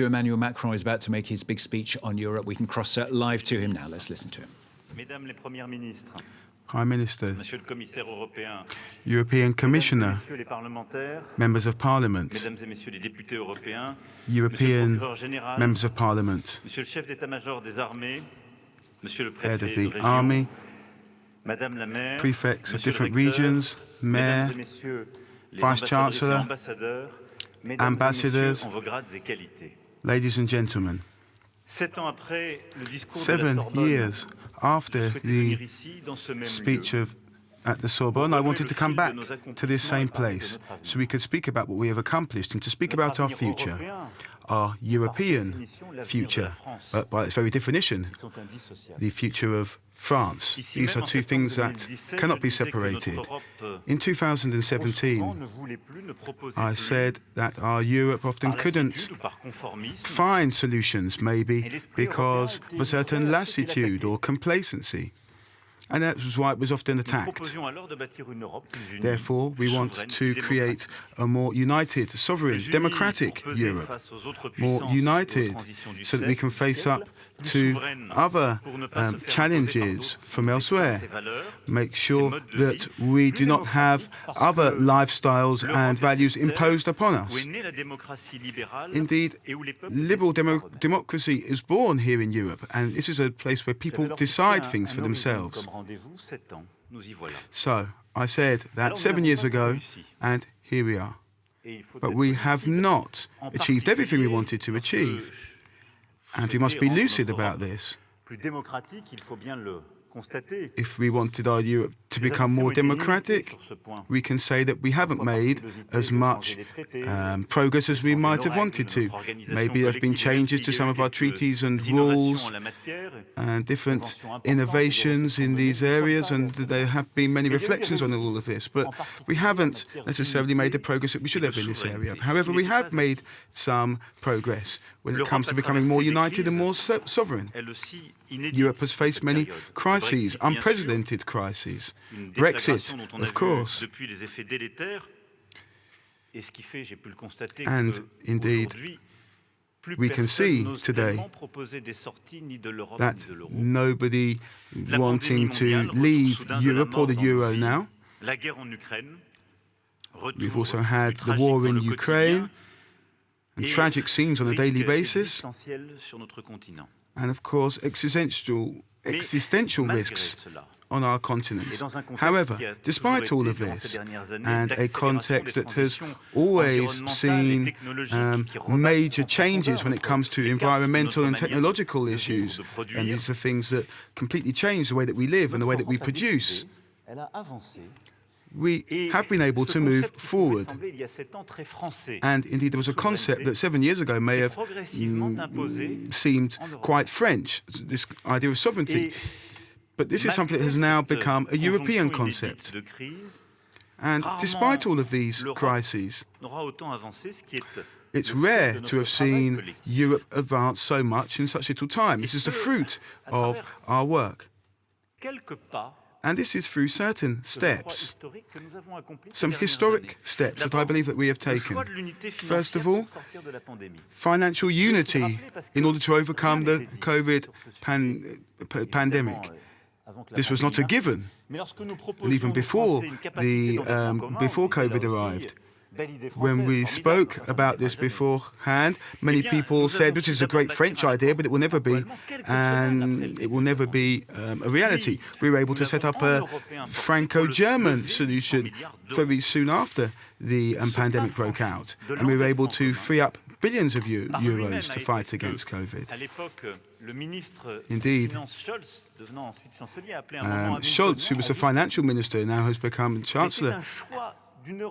Emmanuel Macron is about to make his big speech on Europe. We can cross live to him now. Let's listen to him. Mesdames les premières ministres, Prime Ministers, Monsieur le Commissaire européen, European Commissioner, Messieurs les parlementaires, Members of Parliament, Mesdames et Messieurs les députés européens, European Monsieur le procureur général, Members of Parliament, Monsieur le chef d'état-major des armées, Monsieur le Head préfet of de the région, Army, Madame la maire, Prefects of Monsieur le different recteur, regions, Mayor, Mesdames et Messieurs les Vice-Chancellor, ambassadeurs, Mesdames et Ambassadors, Messieurs en vos grades et qualités. ladies and gentlemen. 7 ans après le discours de la 7 Sorbonne, years after je souhaitais venir the ici, dans ce même speech lieu, at the Sorbonne, I wanted to come back to this same place so we could speak about what we have accomplished and to speak about our future, our European future, but by its very definition, the future of France. These are two things that cannot be separated. In 2017, I said that our Europe often couldn't find solutions, maybe because of a certain lassitude or complacency. And that was why it was often attacked. Therefore, we want to create a more united, sovereign, democratic Europe, more united so that we can face up to other challenges from elsewhere, make sure that we do not have other lifestyles and values imposed upon us. Indeed, liberal democracy is born here in Europe, and this is a place where people decide things for themselves. So, I said that 7 years ago, and here we are. But we have not achieved everything we wanted to achieve. And we must be lucid about this. If we wanted our Europe to become more democratic, we can say that we haven't made as much progress as we might have wanted to. Maybe there have been changes to some of our treaties and rules and different innovations in these areas, and there have been many reflections on all of this, but we haven't necessarily made the progress that we should have in this area. However, we have made some progress when it comes to becoming more united and more sovereign. Europe has faced many crises, unprecedented crises. Brexit, of course. And indeed, we can see today that nobody wanting to leave Europe or the euro now. We've also had the war in Ukraine and tragic scenes on a daily basis. And of course, existential risks on our continent. However, despite all of this, and a context that has always seen major changes when it comes to environmental and technological issues, and these are things that completely change the way that we live and the way that we produce, we have been able to move forward. And indeed, there was a concept that 7 years ago may have seemed quite French, this idea of sovereignty. But this is something that has now become a European concept. And despite all of these crises, it's rare to have seen Europe advance so much in such little time. This is the fruit of our work. And this is through certain steps, some historic steps that I believe that we have taken. First of all, financial unity in order to overcome the COVID pandemic. This was not a given, and even before COVID arrived. When we spoke about this beforehand, many people said, this is a great French idea, but it will never be, and it will never be a reality. We were able to set up a Franco-German solution very soon after the pandemic broke out, and we were able to free up billions of euros to fight against COVID. Indeed, Scholz, who was the financial minister, now has become Chancellor,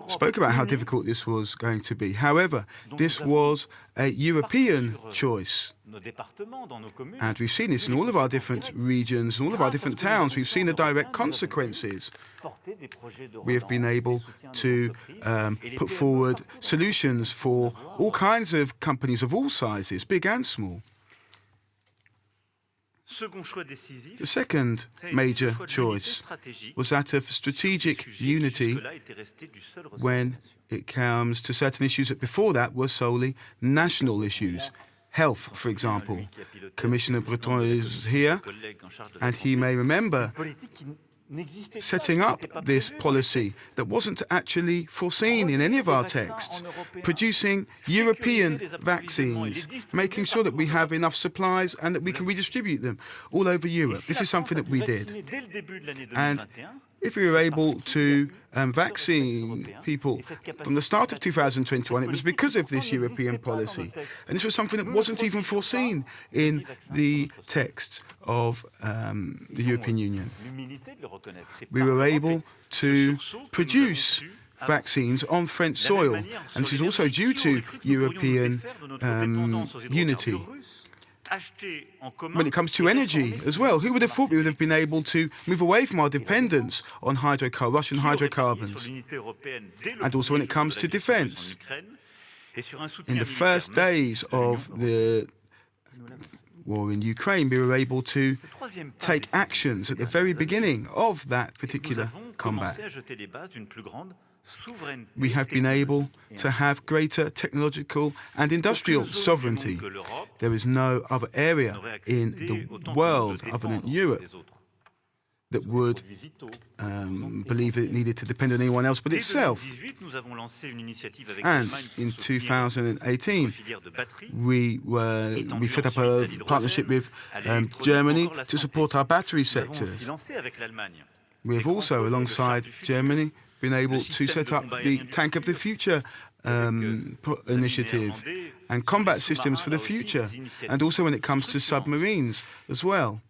spoke about how difficult this was going to be. However, this was a European choice. And we've seen this in all of our different regions, in all of our different towns. We've seen the direct consequences. We have been able to put forward solutions for all kinds of companies of all sizes, big and small. The second major choice was that of strategic unity when it comes to certain issues that before that were solely national issues. health, for example. Commissioner Breton is here, and he may remember setting up this policy that wasn't actually foreseen in any of our texts, producing European vaccines, making sure that we have enough supplies and that we can redistribute them all over Europe. This is something that we did. And if we were able to vaccine people from the start of 2021, it was because of this European policy. And this was something that wasn't even foreseen in the texts of the European Union. We were able to produce vaccines on French soil, and this is also due to European unity. When it comes to energy as well, who would have thought we would have been able to move away from our dependence on Russian hydrocarbons? And also when it comes to defense. In the first days of the war in Ukraine, we were able to take actions at the very beginning of that particular combat. We have been able to have greater technological and industrial sovereignty. There is no other area in the world other than Europe that would believe that it needed to depend on anyone else but itself. And in 2018, we set up a partnership with Germany to support our battery sectors. We have also, alongside Germany, been able to set up the Tank of the Future initiative and combat systems for the future, and also when it comes to submarines as well.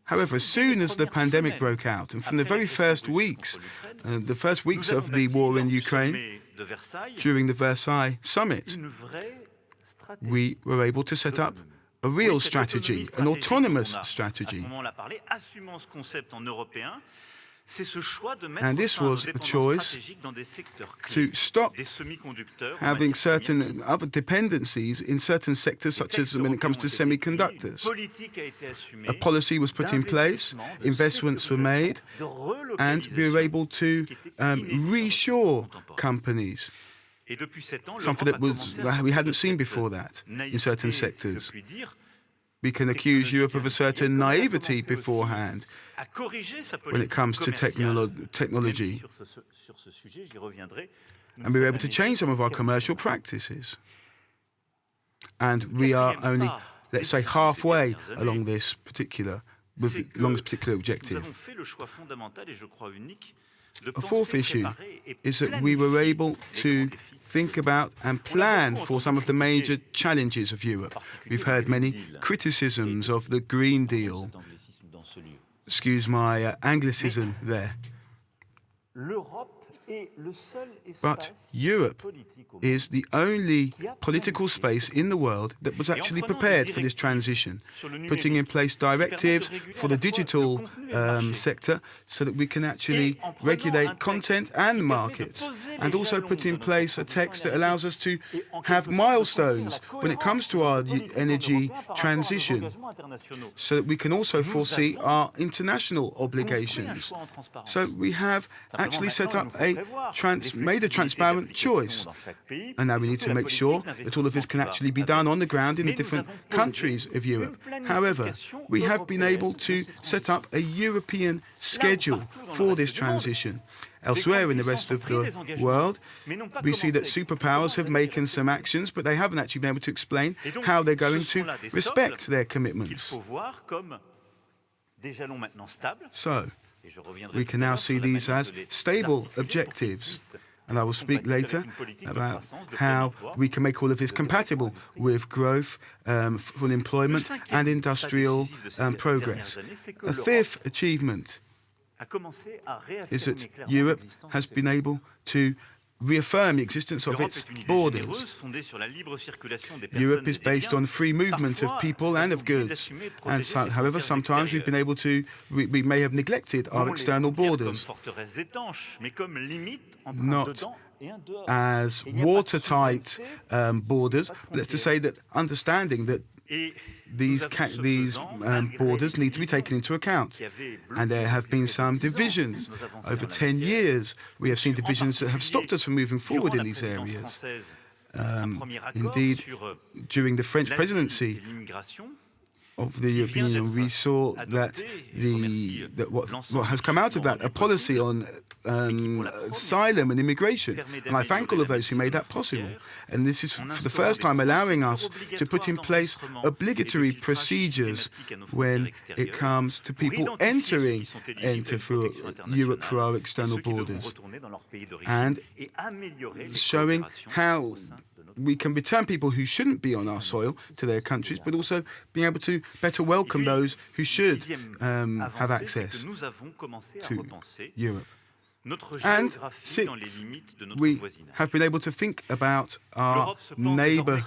However, as soon as the pandemic broke out, and from the very first weeks of the war in Ukraine, during the Versailles summit, we were able to set up a real strategy, an autonomous strategy. And this was a choice to stop having certain other dependencies in certain sectors, such as when it comes to semiconductors. A policy was put in place, investments were made, and we were able to reshore companies. Something that we hadn't seen before that in certain sectors. We can accuse Europe of a certain naivety beforehand when it comes to technology. And we were able to change some of our commercial practices. And we are only, let's say, halfway along this particular objective. A fourth issue is that we were able to think about and plan for some of the major challenges of Europe. We've heard many criticisms of the Green Deal. Excuse my Anglicism there. But Europe is the only political space in the world that was actually prepared for this transition, putting in place directives for the digital sector so that we can actually regulate content and markets, and also put in place a text that allows us to have milestones when it comes to our energy transition, so that we can also foresee our international obligations. So we have actually set up made a transparent choice. And now we need to make sure that all of this can actually be done on the ground in the different countries of Europe. However, we have been able to set up a European schedule for this transition. Elsewhere in the rest of the world, we see that superpowers have taken some actions, but they haven't actually been able to explain how they're going to respect their commitments. So, we can now see these as stable objectives. And I will speak later about how we can make all of this compatible with growth, full employment, and industrial progress. A fifth achievement is that Europe has been able to reaffirm the existence of its borders. Europe is based on free movement of people and of goods. And so, however, sometimes we may have neglected our external borders, not as watertight borders, but let's just say that understanding that these borders need to be taken into account. And there have been some divisions. Over 10 years, we have seen divisions that have stopped us from moving forward in these areas. Indeed, during the French presidency of the European Union, we saw that what has come out of that, a policy on asylum and immigration. And I thank all of those who made that possible. And this is for the first time allowing us to put in place obligatory procedures when it comes to people entering into Europe through our external borders, and showing how we can return people who shouldn't be on our soil to their countries, but also being able to better welcome those who should have access to Europe. And sixth, we have been able to think about our neighbour,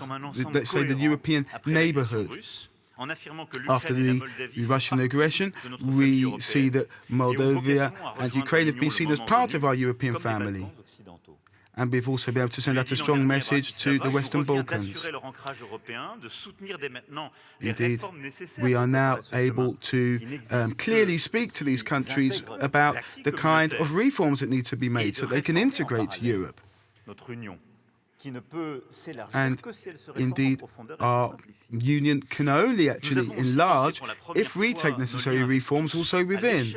let's say the European neighbourhood. After the Russian aggression, we see that Moldova and Ukraine have been seen as part of our European family. And we've also been able to send out a strong message to the Western Balkans. Indeed, we are now able to clearly speak to these countries about the kind of reforms that need to be made so they can integrate Europe. And indeed, our union can only actually enlarge if we take necessary reforms also within.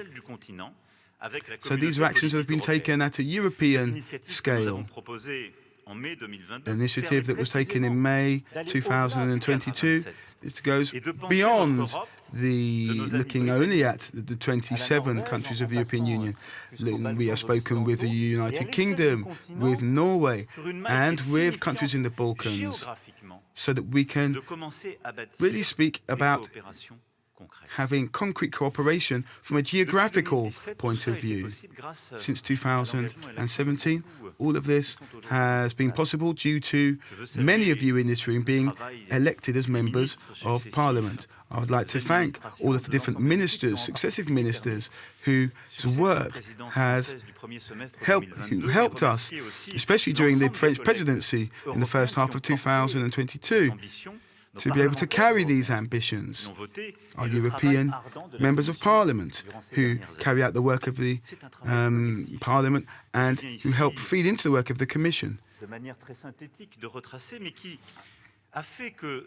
So these are actions that have been taken at a European scale. An initiative that was taken in May 2022 goes beyond looking only at the 27 countries of the European Union. We have spoken with the United Kingdom, with Norway, and with countries in the Balkans, so that we can really speak about having concrete cooperation from a geographical point of view. Since 2017, all of this has been possible due to many of you in this room being elected as members of Parliament. I would like to thank all of the different ministers, successive ministers, whose work has helped us, especially during the French presidency in the first half of 2022, to be able to carry these ambitions. Our European members of Parliament, who carry out the work of the Parliament and who help feed into the work of the Commission.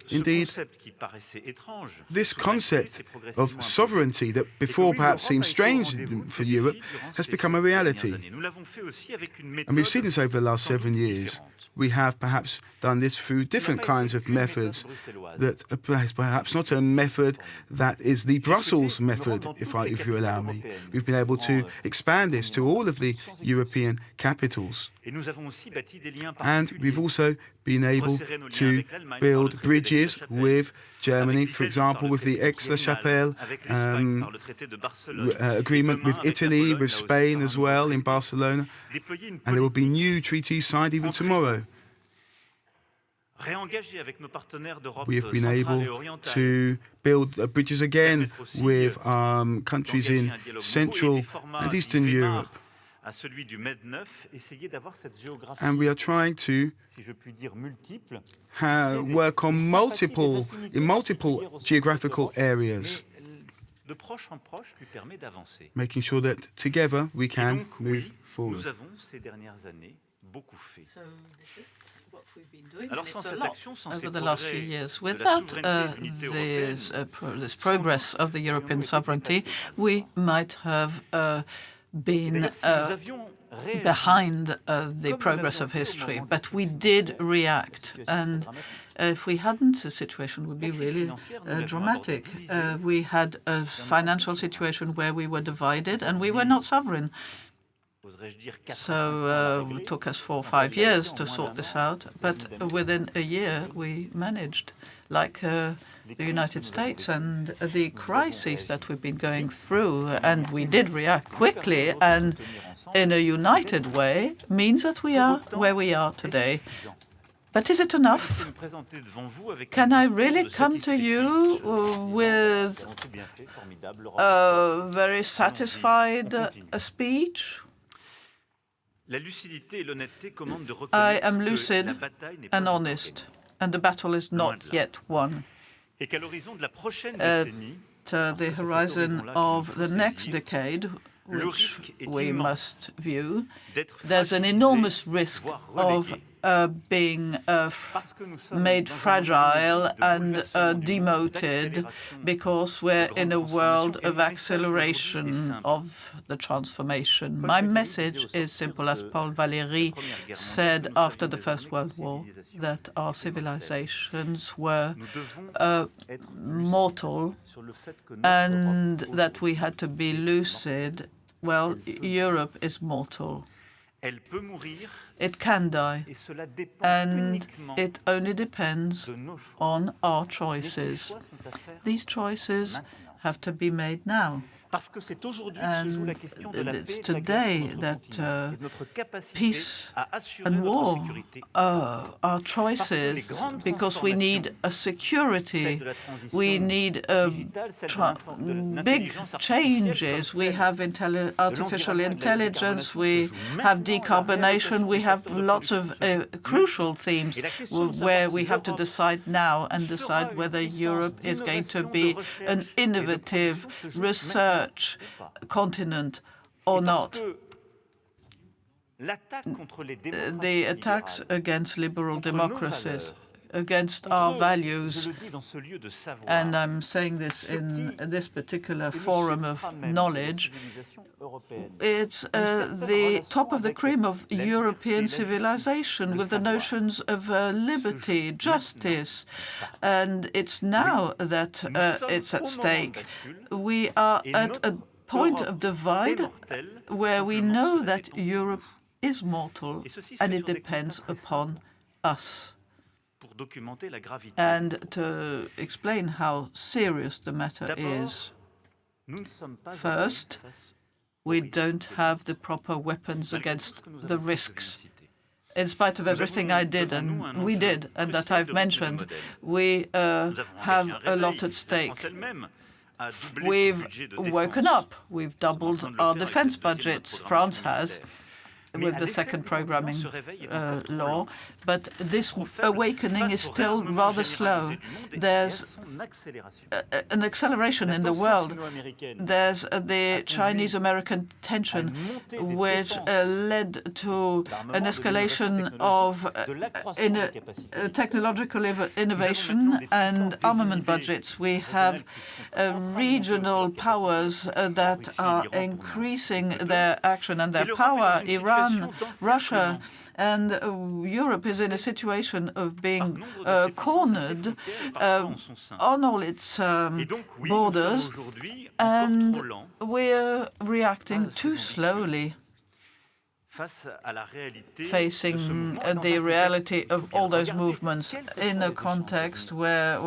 Indeed, this concept of sovereignty that before perhaps seemed strange for Europe has become a reality. And we've seen this over the last 7 years. We have perhaps done this through different kinds of methods that are perhaps not a method that is the Brussels method, if you allow me. We've been able to expand this to all of the European capitals. And we've also been able to build bridges with Germany, for example, with the Aix-la-Chapelle agreement with Italy, with Spain as well in Barcelona. And there will be new treaties signed even tomorrow. We have been able to build bridges again with countries in Central and Eastern Europe. And we are trying to work on multiple geographical areas, making sure that together we can move forward. So this is what we've been doing, and it's a lot over the last few years. Without this progress of the European sovereignty, we might have been behind the progress of history, but we did react, and if we hadn't, the situation would be really dramatic. We had a financial situation where we were divided and we were not sovereign. So it took us 4 or 5 years to sort this out, but within a year we managed, like the United States, and the crises that we've been going through, and we did react quickly and in a united way, means that we are where we are today. But is it enough? Can I really come to you with a very satisfied speech? I am lucid and honest, and the battle is not yet won. At the horizon of the next decade, which we must view, there's an enormous risk of being made fragile and demoted because we're in a world of acceleration of the transformation. My message is simple, as Paul Valéry said after the First World War, that our civilizations were mortal and that we had to be lucid. Well, Europe is mortal. It can die, and it only depends on our choices. These choices have to be made now. And it's today that peace and war are choices, because we need a security, we need big changes. We have artificial intelligence, we have decarbonation, we have lots of crucial themes where we have to decide now and decide whether Europe is going to be an innovative research continent or not. The attacks against liberal democracies, against our values, and I'm saying this in this particular forum of knowledge, it's the top of the cream of European civilization, with the notions of liberty, justice, and it's now that it's at stake. We are at a point of divide where we know that Europe is mortal, and it depends upon us. And to explain how serious the matter is, first, we don't have the proper weapons against the risks. In spite of everything I did and we did, and that I've mentioned, we have a lot at stake. We've woken up. We've doubled our defense budgets. France has, with the second programming law, but this awakening is still rather slow. There's an acceleration in the world. There's the Chinese-American tension, which led to an escalation of technological innovation and armament budgets. We have regional powers that are increasing their action and their power. Iran, Russia, and Europe is in a situation of being cornered on all its borders, and we're reacting too slowly, facing the reality of all those movements in a context where,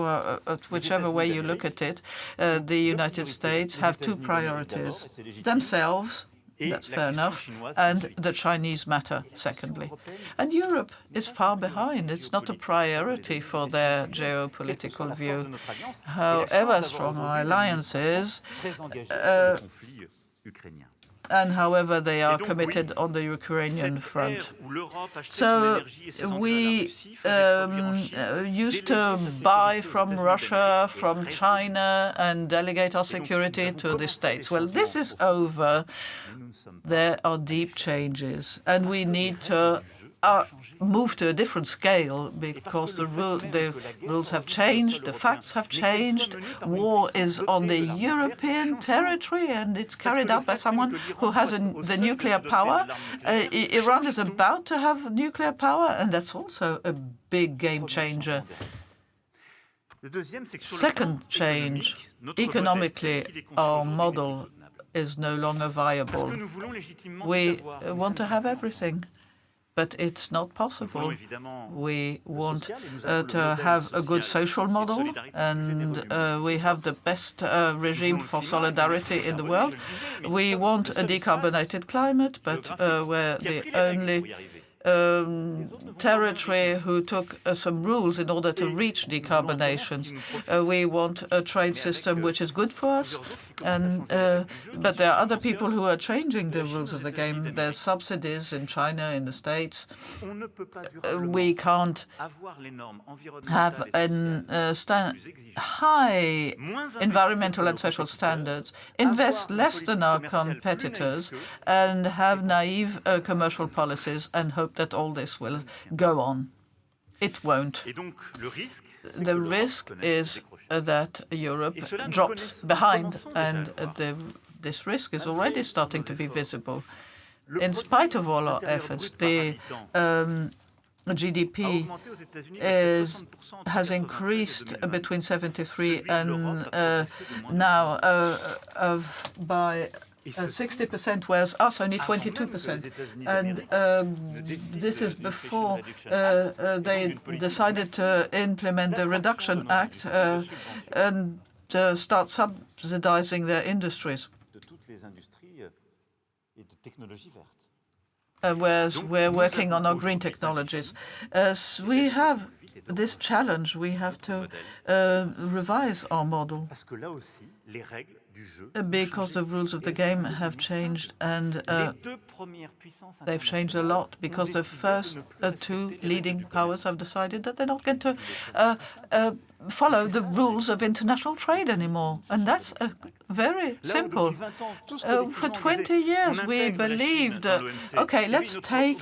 whichever way you look at it, the United States have two priorities: themselves, that's fair enough, and the Chinese matter, secondly. And Europe is far behind. It's not a priority for their geopolitical view. However strong our alliance is, and however they are committed on the Ukrainian front. So we used to buy from Russia, from China, and delegate our security to the States. Well, this is over. There are deep changes, and we need to move to a different scale, because the rules have changed, the facts have changed. War is on the European territory, and it's carried out by someone who has the nuclear power. Iran is about to have nuclear power, and that's also a big game changer. Second change, economically, our model is no longer viable. We want to have everything, but it's not possible. We want to have a good social model, and we have the best regime for solidarity in the world. We want a decarbonated climate, but we're the only territory who took some rules in order to reach decarbonation. We want a trade system which is good for us, and but there are other people who are changing the rules of the game. There's subsidies in China, in the States. We can't have high environmental and social standards, invest less than our competitors, and have naive commercial policies and hope hope that all this will go on. It won't. The risk is that Europe drops behind, and this risk is already starting to be visible. In spite of all our efforts, the GDP has increased between 73 and now by 60%, whereas us only 22%. And this is before they decided to implement the Reduction Act and start subsidizing their industries. Whereas we're working on our green technologies. We have this challenge. We have to revise our model because the rules of the game have changed, and they've changed a lot because the first two leading powers have decided that they're not going to follow the rules of international trade anymore. And that's very simple. For 20 years, we believed, okay, let's take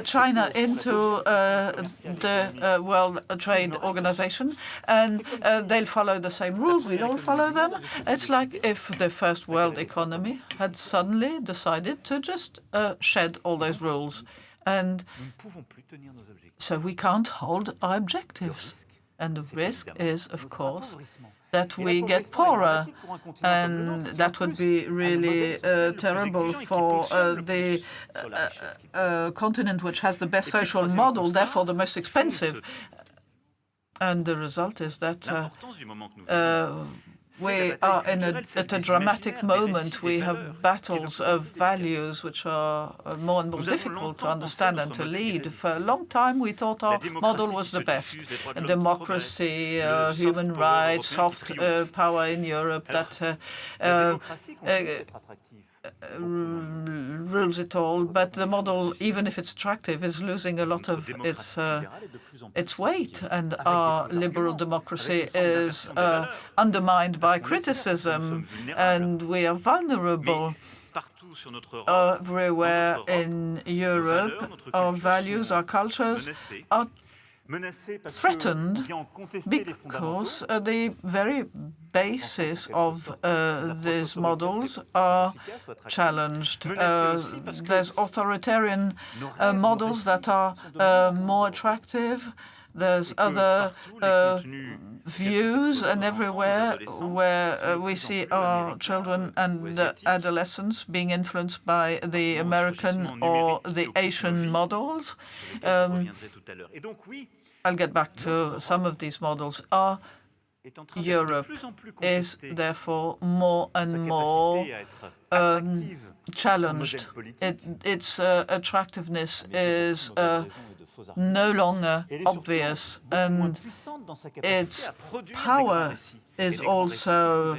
China into the World Trade Organization, and they'll follow the same rules. We don't follow them. It's like if the first world economy had suddenly decided to just shed all those rules. And so we can't hold our objectives. And the risk is, of course, that we get poorer, and that would be really terrible for the continent which has the best social model, therefore the most expensive. And the result is that we are at a dramatic moment. We have battles of values which are more and more difficult to understand and to lead. For a long time, we thought our model was the best. Democracy, human rights, soft power in Europe that rules it all. But the model, even if it's attractive, is losing a lot of its weight, and our liberal democracy is undermined by criticism, and we are vulnerable. Everywhere in Europe, our values, our cultures are threatened because the very basis of these models are challenged. There's authoritarian models that are more attractive. There's other views, and everywhere where we see our children and adolescents being influenced by the American or the Asian models. I'll get back to some of these models. Our Europe is therefore more and more challenged. Its attractiveness is no longer obvious, and its power is also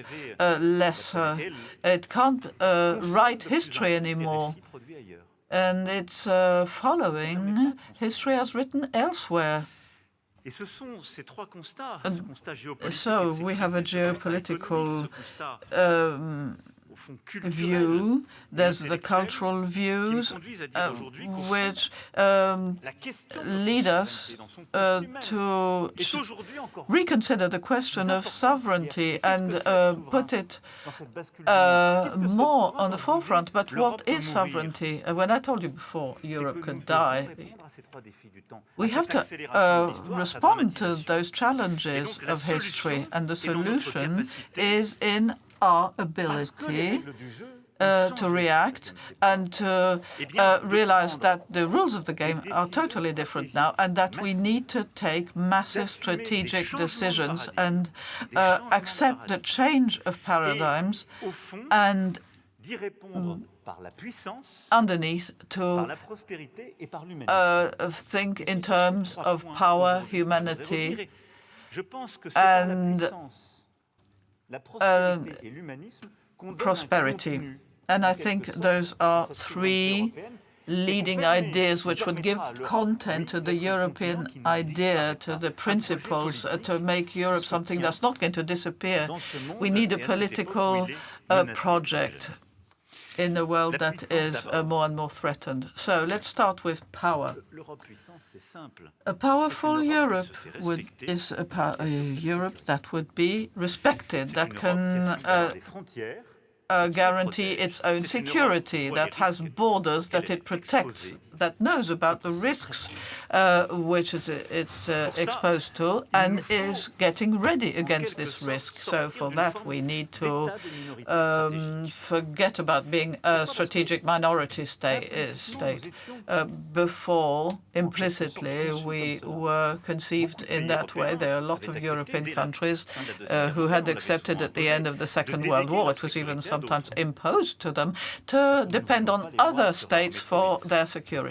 lesser. It can't write history anymore, and it's following history as written elsewhere. So we have a geopolitical view. There's the cultural views, which lead us to reconsider the question of sovereignty and put it more on the forefront. But what is sovereignty? When I told you before Europe could die, we have to respond to those challenges of history, and the solution is in our ability to react and to realize that the rules of the game are totally different now, and that we need to take massive strategic decisions and accept the change of paradigms, and underneath to think in terms of power, humanity, and prosperity. And I think those are three leading ideas which would give content to the European idea, to the principles, to make Europe something that's not going to disappear. We need a political project. in a world that is more and more threatened. So let's start with power. A powerful Europe is a Europe that would be respected, that can guarantee its own security, that has borders that it protects, that knows about the risks which it's exposed to, and is getting ready against this risk. So for that, we need to forget about being a strategic minority state. Before, implicitly, we were conceived in that way. There are a lot of European countries who had accepted at the end of the Second World War, it was even sometimes imposed to them, to depend on other states for their security.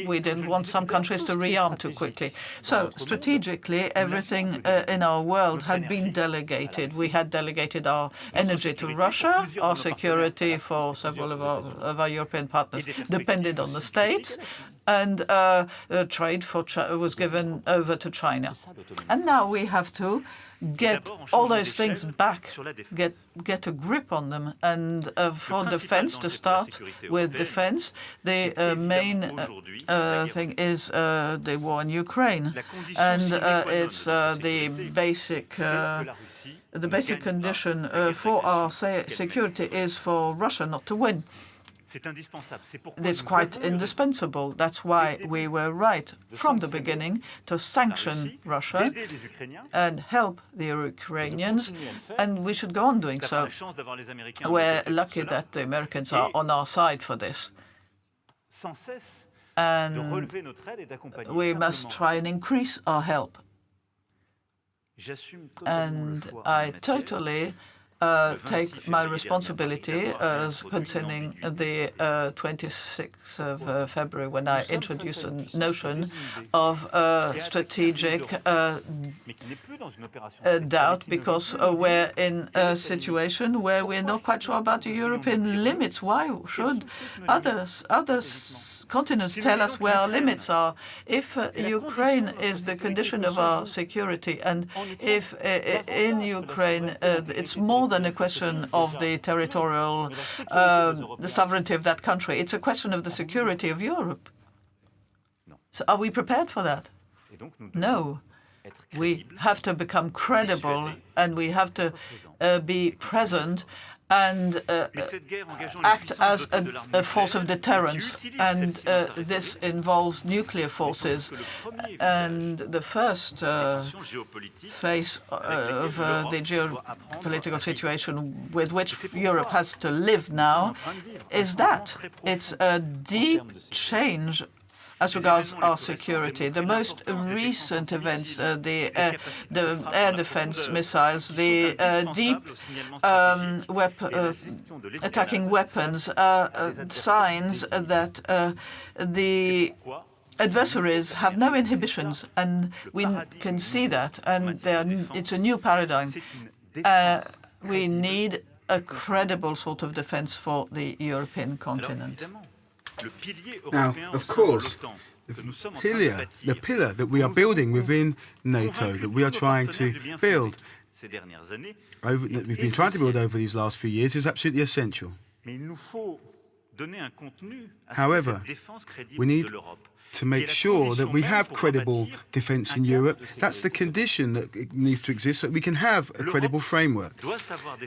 We didn't want some countries to rearm too quickly. So strategically, everything in our world had been delegated. We had delegated our energy to Russia. Our security for several of our European partners depended on the states. And trade was given over to China. And now we have to get all those things back, get a grip on them. And for defense, to start with defense, the main thing is the war in Ukraine. And it's the basic condition for our security is for Russia not to win. It's quite indispensable. That's why we were right from the beginning to sanction Russia and help the Ukrainians, and we should go on doing so. We're lucky that the Americans are on our side for this. And we must try and increase our help. And I totally take my responsibility as concerning the 26th of February, when I introduced a notion of strategic doubt, because we're in a situation where we're not quite sure about the European limits. Why should other continents tell us where our limits are? If Ukraine is the condition of our security, and if in Ukraine it's more than a question of the territorial, the sovereignty of that country, it's a question of the security of Europe. So are we prepared for that? No. We have to become credible, and we have to be present and act as a force of deterrence. And this involves nuclear forces. And the first phase of the geopolitical situation with which Europe has to live now is that. It's a deep change as regards our security. The most recent events, the air defense missiles, the deep attacking weapons, are signs that the adversaries have no inhibitions, and we can see that, and it's a new paradigm. We need a credible sort of defense for the European continent. Now, of course, the pillar that we are building within NATO, that we are trying to build, that we've been trying to build over these last few years, is absolutely essential. However, we need to make sure that we have credible defence in Europe. That's the condition that needs to exist, so that we can have a credible framework.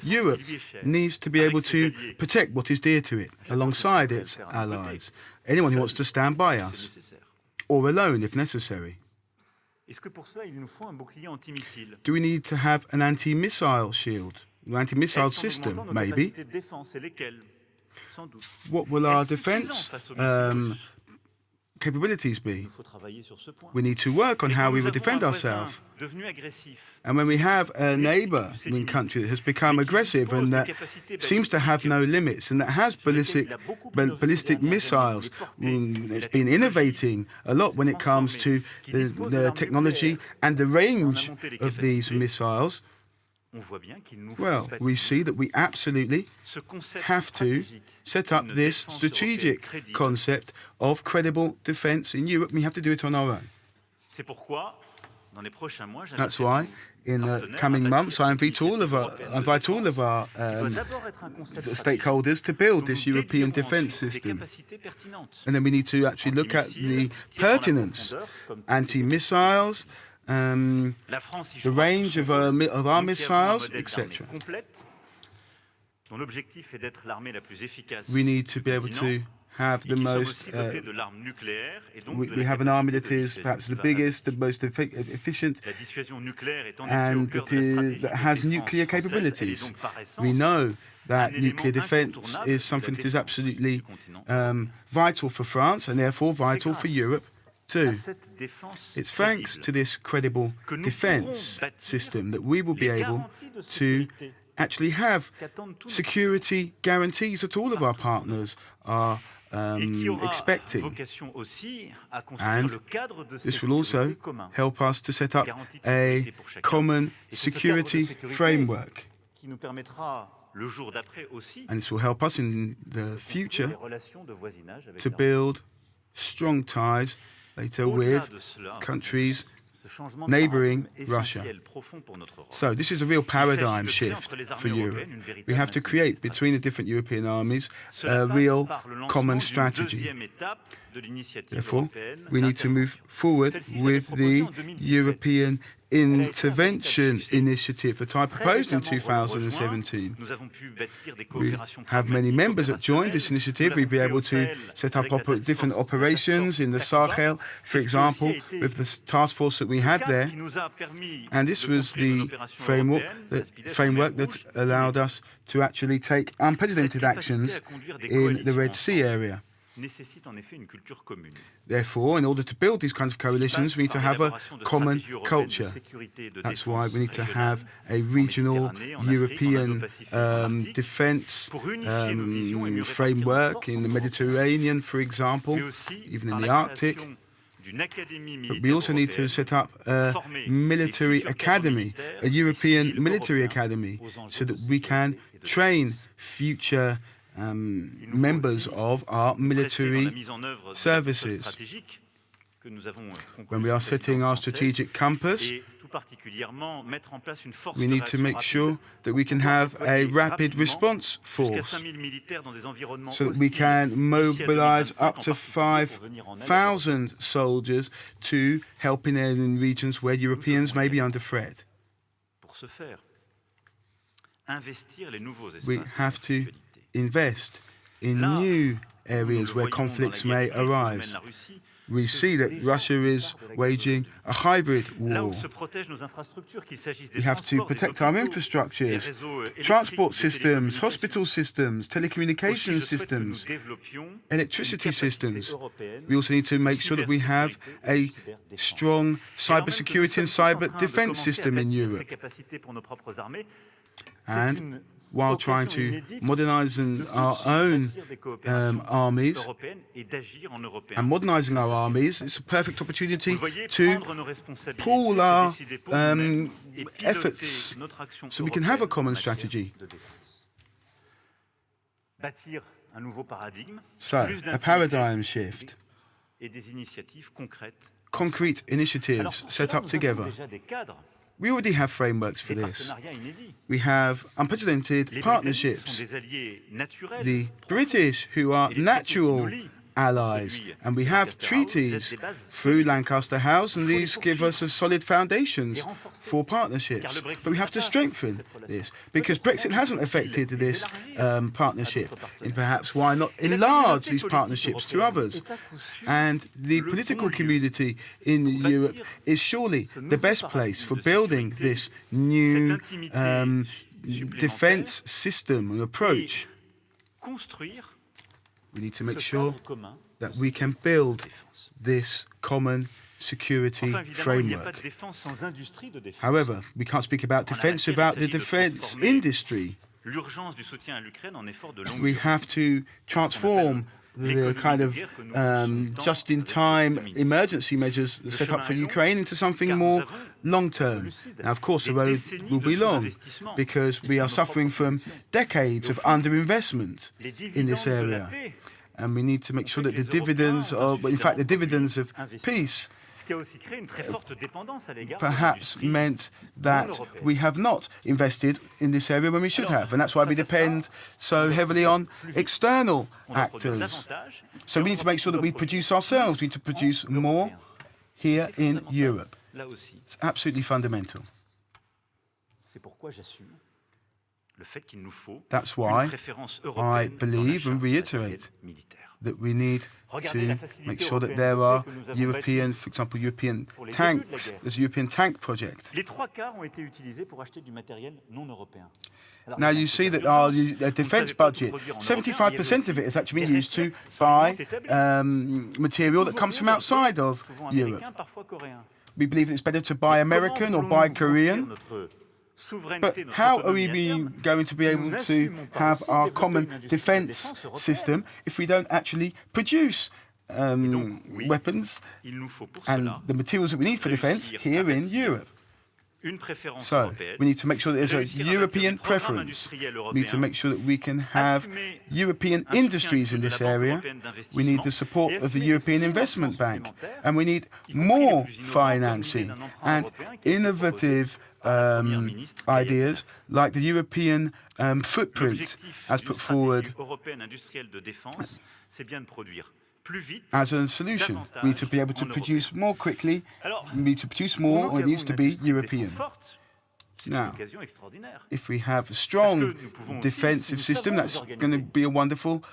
Europe needs to be able to protect what is dear to it, alongside its allies, anyone who wants to stand by us, or alone if necessary. Do we need to have an anti-missile shield, an anti-missile system, maybe? What will our defence capabilities be? We need to work on how we will defend ourselves. And when we have a neighbouring country that has become aggressive and that seems to have no limits and that has ballistic missiles, it's been innovating a lot when it comes to the technology and the range of these missiles, well, we see that we absolutely have to set up this strategic concept of credible defence in Europe. We have to do it on our own. That's why, in the coming months, I invite all of our stakeholders to build this European defence system. And then we need to actually look at the pertinence, anti-missiles, the range of our missiles, etc. We need to be able to have the most. We have an army that is perhaps the biggest, the most efficient, and that has nuclear capabilities. We know that nuclear defence is something that is absolutely vital for France and therefore vital for Europe too. It's thanks to this credible defence system that we will be able to actually have security guarantees that all of our partners are expecting. And this will also help us to set up a common security framework. And this will help us in the future to build strong ties later with countries neighbouring Russia. So this is a real paradigm shift for Europe. We have to create between the different European armies a real common strategy. Therefore, we need to move forward with the European Intervention Initiative that I proposed in 2017. We have many members that joined this initiative. We'll be able to set up different operations in the Sahel, for example, with the task force that we had there. And this was the framework that allowed us to actually take unprecedented actions in the Red Sea area. Therefore, in order to build these kinds of coalitions, we need to have a common culture. That's why we need to have a regional European defence framework in the Mediterranean, for example, even in the Arctic. But we also need to set up a military academy, a European military academy, so that we can train future members of our military services. When we are setting our strategic compass, we need to make sure that we can have a rapid response force so that we can mobilize up to 5,000 soldiers to help in regions where Europeans may be under threat. We have to invest in new areas where conflicts may arise. We see that Russia is waging a hybrid war. We have to protect our infrastructures, transport systems, hospital systems, telecommunication systems, electricity systems. We also need to make sure that we have a strong cybersecurity and cyber defense system in Europe. And while trying to modernize our own armies and modernizing our armies, it's a perfect opportunity to pool our efforts so we can have a common strategy. So, a paradigm shift. Concrete initiatives set up together. We already have frameworks for this. We have unprecedented partnerships. The British, who are natural allies, and we have treaties through Lancaster House, and these give us a solid foundations for partnerships. But we have to strengthen this, because Brexit hasn't affected this partnership. And perhaps why not enlarge these partnerships to others? And the political community in Europe is surely the best place for building this new defence system and approach. We need to make sure that we can build this common security framework. However, we can't speak about defence without the defence industry. We have to transform the kind of just-in-time emergency measures set up for Ukraine into something more long-term. Now, of course, the road will be long because we are suffering from decades of underinvestment in this area. And we need to make sure that the dividends of, in fact, the dividends of peace Ce qui a aussi créé une très forte dépendance à l'égard de perhaps l'industrie meant that non-européenne. we have not invested in this area when we should have, and that's why we depend so heavily on external On doit produire actors. davantage, So we need to make sure that we produce ourselves. We need to produce more here C'est in fondamental, Europe. là aussi. It's absolutely fundamental. C'est pourquoi j'assume le fait qu'il nous faut That's une why préférence I européenne dans believe l'achat and de matériel reiterate militaire. that we need Regardez la to facilité make sure that européenne there de are paix que nous avons European, bâtie for example, European pour les débuts de la tanks. guerre. There's a European tank project. Les 3/4 ont été utilisés pour acheter du matériel non européen. Alors, Now dans you ce see cas that d'urgence, our vous ne defence savez pas tout budget, produire en 75% of it has actually been used to des buy recettes établies. material that Souvent comes from mieux, outside of souvent Europe. américains, parfois coréens. We believe it's better to buy American or buy Korean. But how are we going to be able to have our common defence system if we don't actually produce weapons and the materials that we need for defence here in Europe? So we need to make sure that there's a European preference. We need to make sure that we can have European industries in this area. We need the support of the European Investment Bank. And we need more financing and innovative ideas like the European footprint as put forward as a solution. We need to be able to produce more quickly, we need to produce more, or it needs to be European. Now, if we have a strong defensive system, that's going to be a wonderful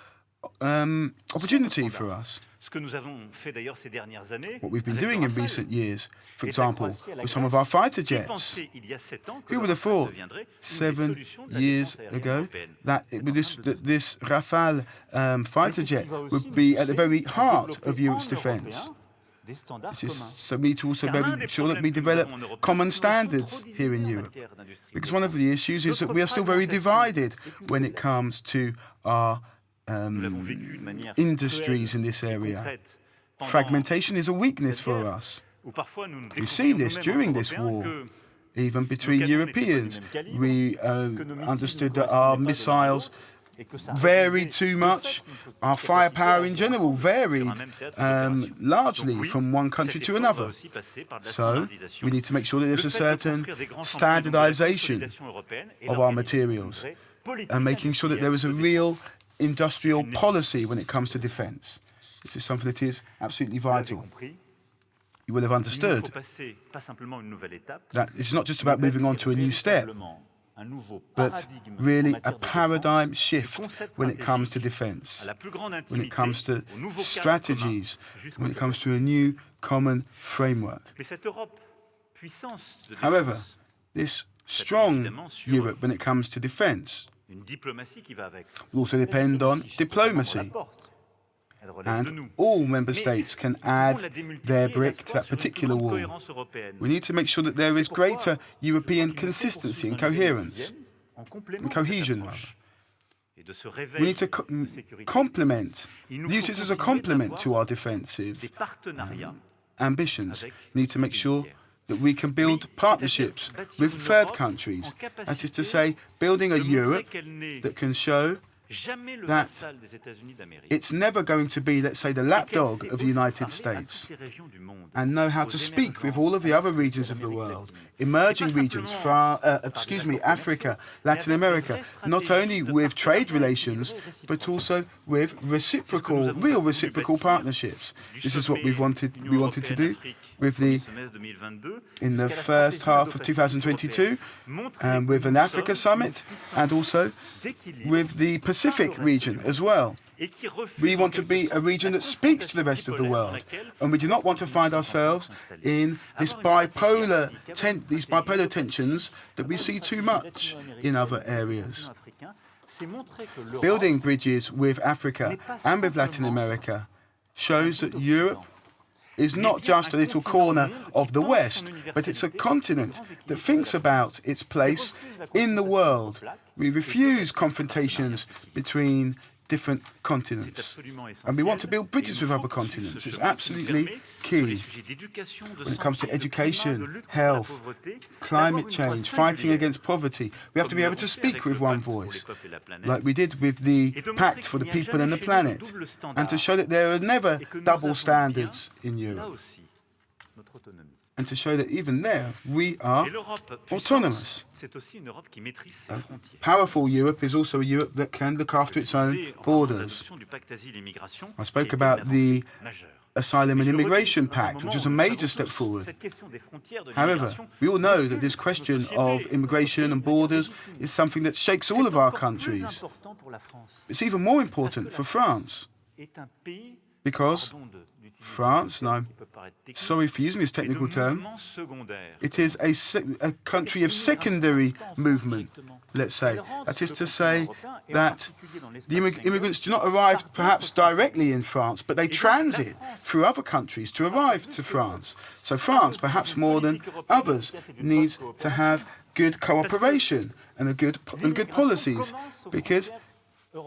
opportunity for us. What we've been doing in recent years, for example, with some of our fighter jets. Who would have thought 7 years ago that this Rafale fighter jet would be at the very heart of Europe's defence? So we need to also make sure that we develop common standards here in Europe. Because one of the issues is that we are still very divided when it comes to our industries in this area. Fragmentation is a weakness for us. We've seen this during this war, even between Europeans. We understood that our missiles varied too much. Our firepower in general varied largely from one country to another. So we need to make sure that there's a certain standardization of our materials and making sure that there is a real industrial policy when it comes to defence. This is something that is absolutely vital. You will have understood that it's not just about moving on to a new step, but really a paradigm shift when it comes to defence, when it comes to strategies, when it comes to a new common framework. However, this strong Europe when it comes to defence will also depend on diplomacy. And all member states can add their brick to that particular wall. We need to make sure that there is greater European consistency and coherence, and cohesion, rather. We need to complement, use it as a complement to our defensive ambitions. We need to make sure that we can build partnerships with third countries. That is to say, building a Europe that can show that it's never going to be, let's say, the lapdog of the United States, and know how to speak with all of the other regions of the world, emerging regions, Africa, Latin America, not only with trade relations, but also with real reciprocal partnerships. This is what we wanted to do with in the first half of 2022, with an Africa summit, and also with the Pacific region as well. We want to be a region that speaks to the rest of the world, and we do not want to find ourselves in these bipolar tensions that we see too much in other areas. Building bridges with Africa and with Latin America shows that Europe is not just a little corner of the West, but it's a continent that thinks about its place in the world. We refuse confrontations between different continents, and we want to build bridges with other continents. It's absolutely key when it comes to education, health, climate change, fighting against poverty. We have to be able to speak with one voice, like we did with the Pact for the People and the Planet, and to show that there are never double standards in Europe. and to show that even there we are autonomous. A powerful Europe is also a Europe that can look after its own borders. I spoke about the Asylum and Immigration Pact, which is a major step forward. However, we all know that this question of immigration and borders is something that shakes all of our countries. It's even more important for France, because France, and I'm sorry for using this technical term, it is a country of secondary movement, let's say. That is to say that the immigrants do not arrive perhaps directly in France, but they transit through other countries to arrive to France. So France, perhaps more than others, needs to have good cooperation and good policies, because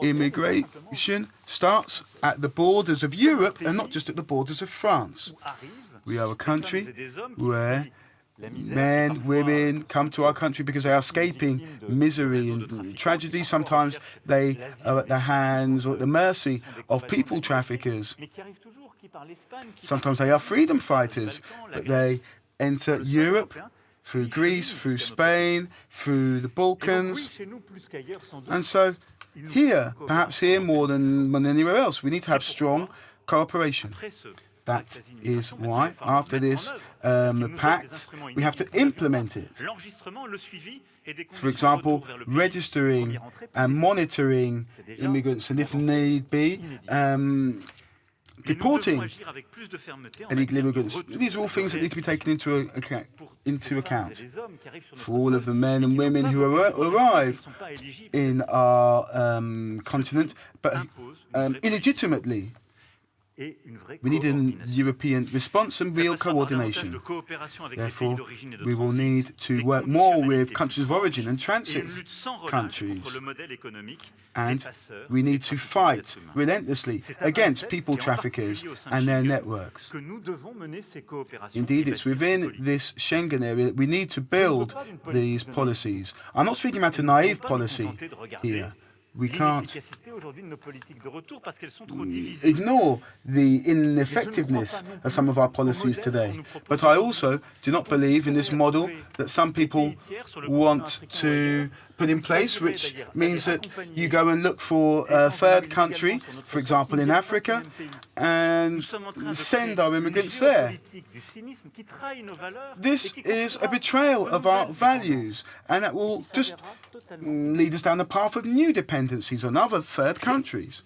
immigration starts at the borders of Europe and not just at the borders of France. We are a country where men, women come to our country because they are escaping misery and tragedy. Sometimes they are at the hands or at the mercy of people traffickers. Sometimes they are freedom fighters, but they enter Europe through Greece, through Spain, through the Balkans. And so here, perhaps here more than anywhere else, we need to have strong cooperation. That is why, after this pact, we have to implement it. For example, registering and monitoring immigrants, and if need be, deporting illegal immigrants. These are all things that need to be taken into account. For all of the men and women who arrive in our continent, but illegitimately. We need a European response and real coordination. Therefore, we will need to work more with countries of origin and transit countries. And we need to fight relentlessly against people traffickers and their networks. Indeed, it's within this Schengen area that we need to build these policies. I'm not speaking about a naive policy here. We can't ignore the ineffectiveness of some of our policies today. But I also do not believe in this model that some people want to put in place, which means that you go and look for a third country, for example in Africa, and send our immigrants there. This is a betrayal of our values, and that will just lead us down the path of new dependencies on other third countries.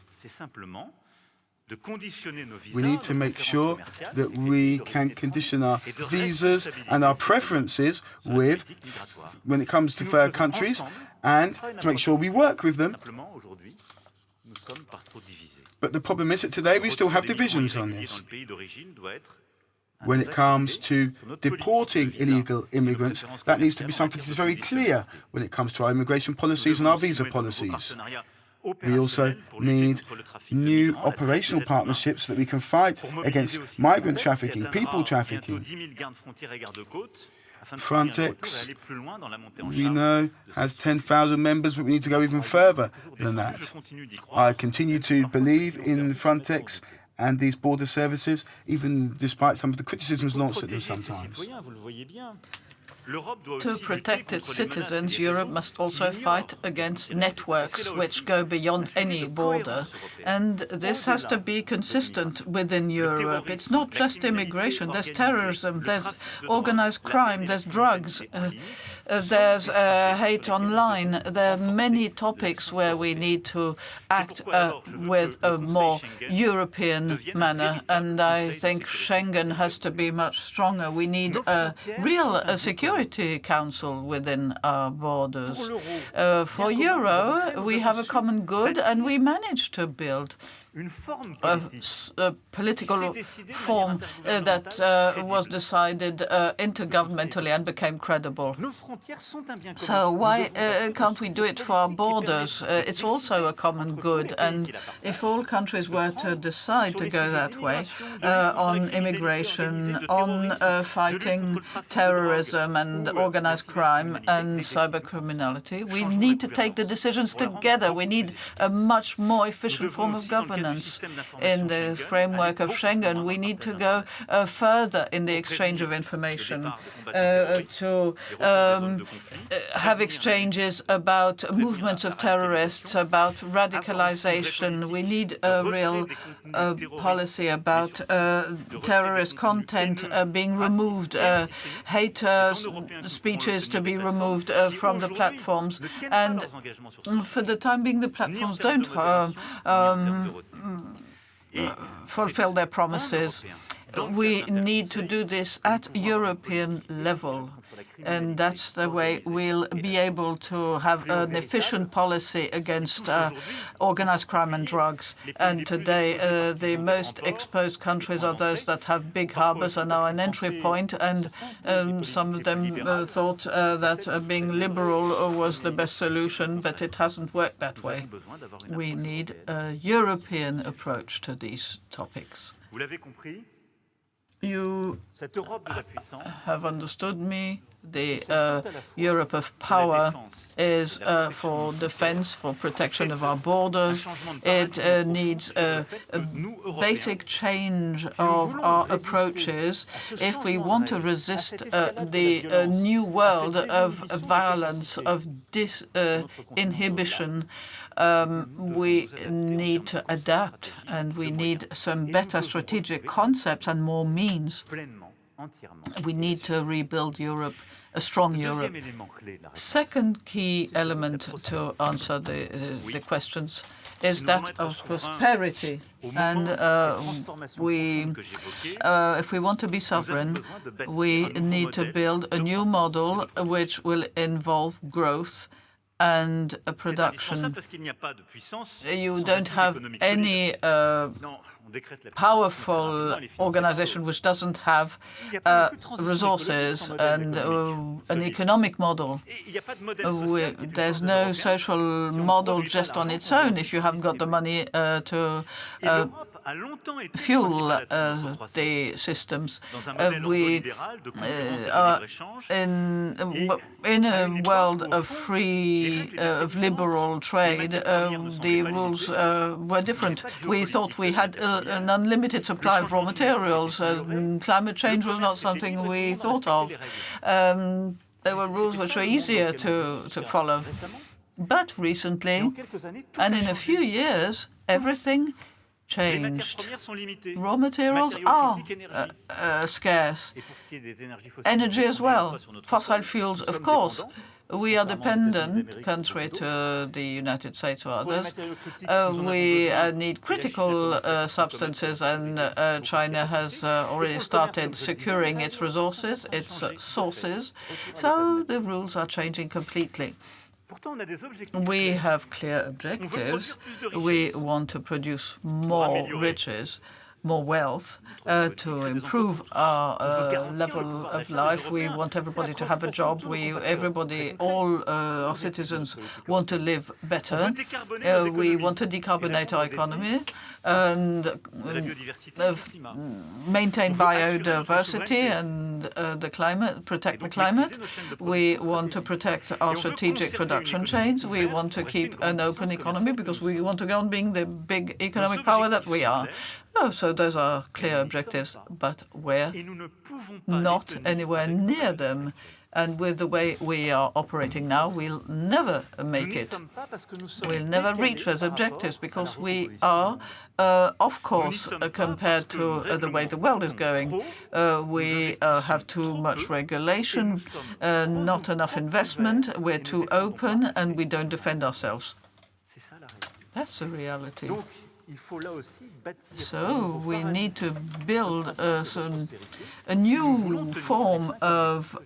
We need to make sure that we can condition our visas and our preferences with, when it comes to third countries, and to make sure we work with them. But the problem is that today we still have divisions on this. When it comes to deporting illegal immigrants, that needs to be something that is very clear when it comes to our immigration policies and our visa policies. We also need new operational partnerships so that we can fight against migrant trafficking, people trafficking. Frontex, we know, has 10,000 members, but we need to go even further than that. I continue to believe in Frontex and these border services, even despite some of the criticisms launched at them sometimes. To protect its citizens, Europe must also fight against networks which go beyond any border. And this has to be consistent within Europe. It's not just immigration. There's terrorism, there's organized crime, there's drugs, there's hate online. There are many topics where we need to act with a more European manner. And I think Schengen has to be much stronger. We need a real Security Council within our borders. For Euro, we have a common good, and we managed to build a political form that was decided intergovernmentally and became credible. So why can't we do it for our borders? It's also a common good, and if all countries were to decide to go that way on immigration, on fighting terrorism and organized crime and cybercriminality, we need to take the decisions together. We need a much more efficient form of governance. governance in the framework of Schengen. We need to go further in the exchange of information, to have exchanges about movements of terrorists, about radicalization. We need a real policy about terrorist content being removed, hate speeches to be removed from the platforms. And for the time being, the platforms don't fulfill their promises. We need to do this at European level. And that's the way we'll be able to have an efficient policy against organized crime and drugs. And today, the most exposed countries are those that have big harbors and are an entry point. And some of them thought that being liberal was the best solution, but it hasn't worked that way. We need a European approach to these topics. You have understood me. The Europe of power is for defense, for protection of our borders. It needs a basic change of our approaches if we want to resist the new world of violence, of disinhibition. We need to adapt, and we need some better strategic concepts and more means. We need to rebuild Europe, a strong Europe. Second key element to answer the questions is that of prosperity. And if we want to be sovereign, we need to build a new model which will involve growth and production. You don't have any powerful organization which doesn't have resources and an economic model. There's no social model just on its own if you haven't got the money to fuel the systems. We are in a world of free, liberal trade. The rules were different. We thought we had an unlimited supply of raw materials. Climate change was not something we thought of. There were rules which were easier to follow. But recently, and in a few years, everything changed. Raw materials are scarce. Energy as well. Fossil fuels, of course. We are a dependent country to the United States or others. We need critical substances, and China has already started securing its resources, its sources. So the rules are changing completely. We have clear objectives. We want to produce more riches, more wealth, to improve our level of life. We want everybody to have a job. All our citizens want to live better. We want to decarbonate our economy and maintain biodiversity and the climate, protect the climate. We want to protect our strategic production chains. We want to keep an open economy because we want to go on being the big economic power that we are. So those are clear objectives, but we're not anywhere near them. And with the way we are operating now, we'll never make it. We'll never reach those objectives because we are off course compared to the way the world is going. We have too much regulation, not enough investment, we're too open, and we don't defend ourselves. That's the reality. So we need to build a new form of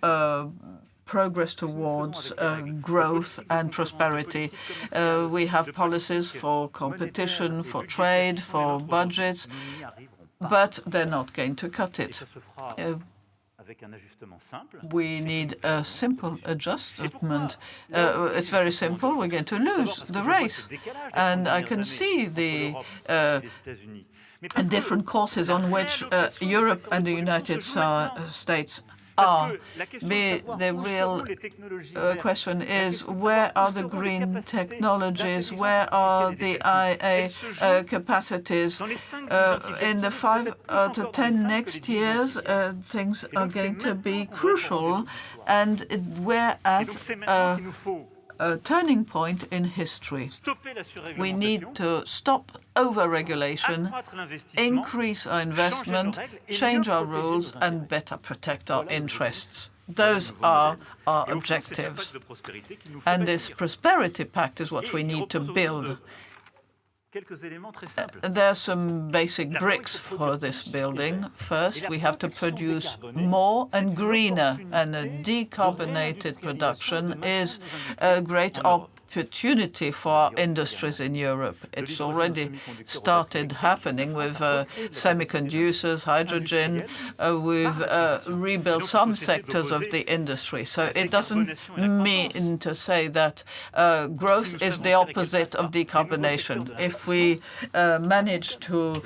progress towards growth and prosperity. We have policies for competition, for trade, for budgets, but they're not going to cut it. We need a simple adjustment. It's very simple. We're going to lose the race. And I can see the different courses on which Europe and the United States are. The real question is, where are the green technologies? Where are the IA capacities? In the 5 to 10 next years, things are going to be crucial, and we're at a turning point in history. We need to stop over-regulation, increase our investment, change our rules, and better protect our interests. Those are our objectives. And this prosperity pact is what we need to build. There are some basic bricks for this building. First, we have to produce more and greener, and a decarbonated production is a great opportunity for our industries in Europe. It's already started happening with semiconductors, hydrogen. We've rebuilt some sectors of the industry. So it doesn't mean to say that growth is the opposite of decarbonation. If we manage to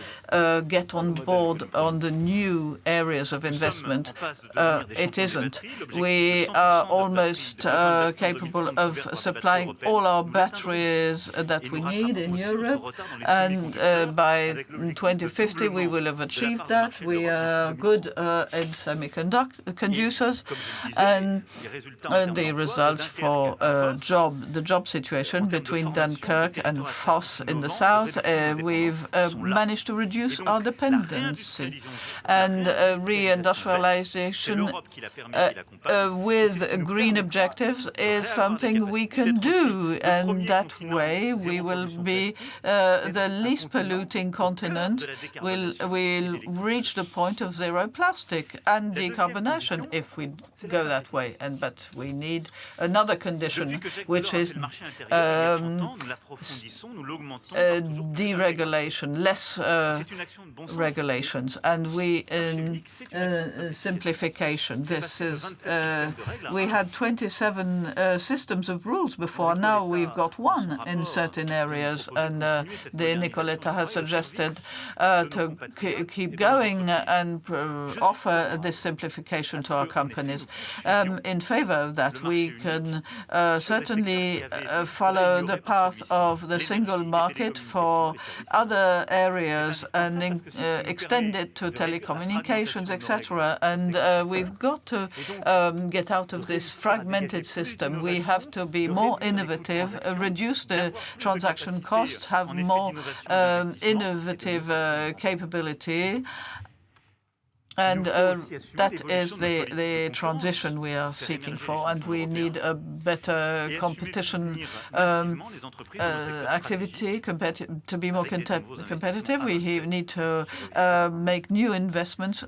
get on board on the new areas of investment, it isn't. We are almost capable of supplying all our batteries that we need in Europe, and by 2050 we will have achieved that. We are good in semiconductors, and the results for the job situation between Dunkirk and Voss in the south, we've managed to reduce our dependency, and reindustrialization with green objectives is something we can do, and that way we will be the least polluting continent. We'll reach the point of zero plastic and decarbonation if we go that way. But we need another condition, which is deregulation, less regulations, and simplification. This is we had 27 systems of rules before. Now we've got one in certain areas, and Nicoletta has suggested to keep going and offer this simplification to our companies. In favor of that, we can certainly follow the path of the single market for other areas and extend it to telecommunications, etc. And we've got to get out of this fragmented system. We have to be more innovative, reduce the transaction costs, have more innovative capability. And that is the transition we are seeking for, and we need a better competition activity to be more competitive. We need to make new investments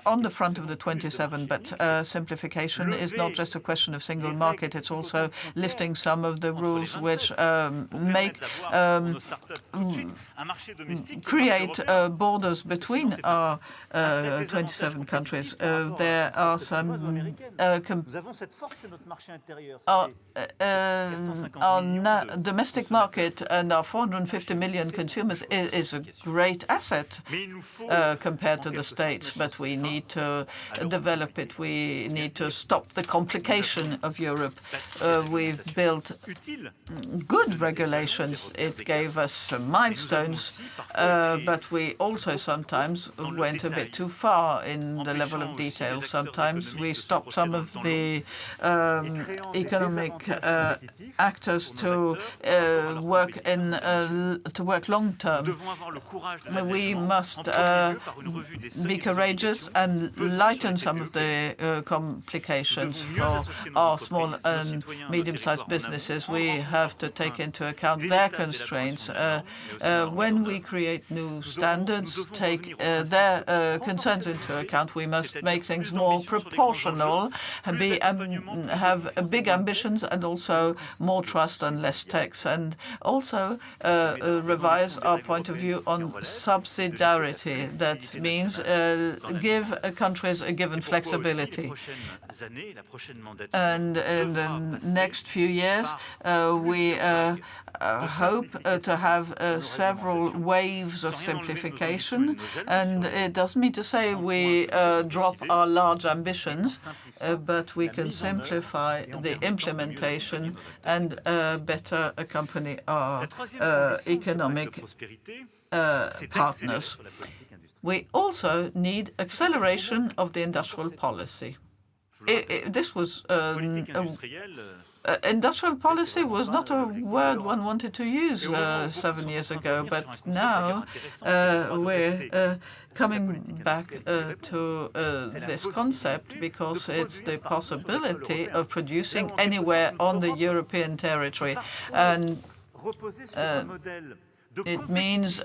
on the front of the 27, but simplification is not just a question of single market, it's also lifting some of the rules which create borders between our 27 countries. There are some our domestic market and our 450 million consumers is a great asset compared to the States, but we need to develop it. We need to stop the complication of Europe. We've built good regulations. It gave us some milestones, but we also sometimes went a bit too far in the level of detail. Sometimes we stopped some of the economic actors to work long term. We must be courageous and lighten some of the complications for our small and medium-sized businesses. We have to take into account their constraints. When we create new standards, take their concerns into account. We must make things more proportional, have big ambitions, and also more trust and less tax, and also revise our point of view on subsidiarity. That means give countries a given flexibility. And in the next few years, we hope to have several waves of simplification, and it doesn't mean to say we drop our large ambitions, but we can simplify the implementation and better accompany our economic partners. We also need acceleration of the industrial policy. This was industrial policy was not a word one wanted to use 7 years ago, but now we're coming back to this concept because it's the possibility of producing anywhere on the European territory. And it means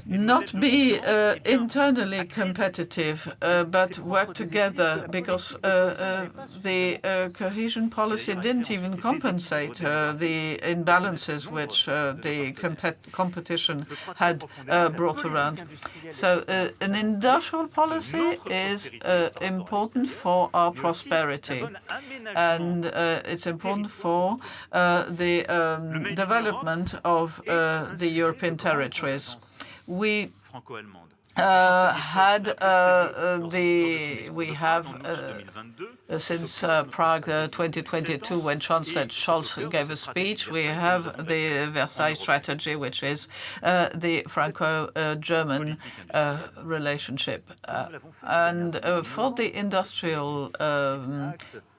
not be internally competitive, but work together, because the cohesion policy didn't even compensate the imbalances which the competition had brought around. So an industrial policy is important for our prosperity, and it's important for the development of the European territories. We have since Prague 2022, when Chancellor Scholz gave a speech, we have the Versailles strategy, which is the Franco-German relationship. And for the industrial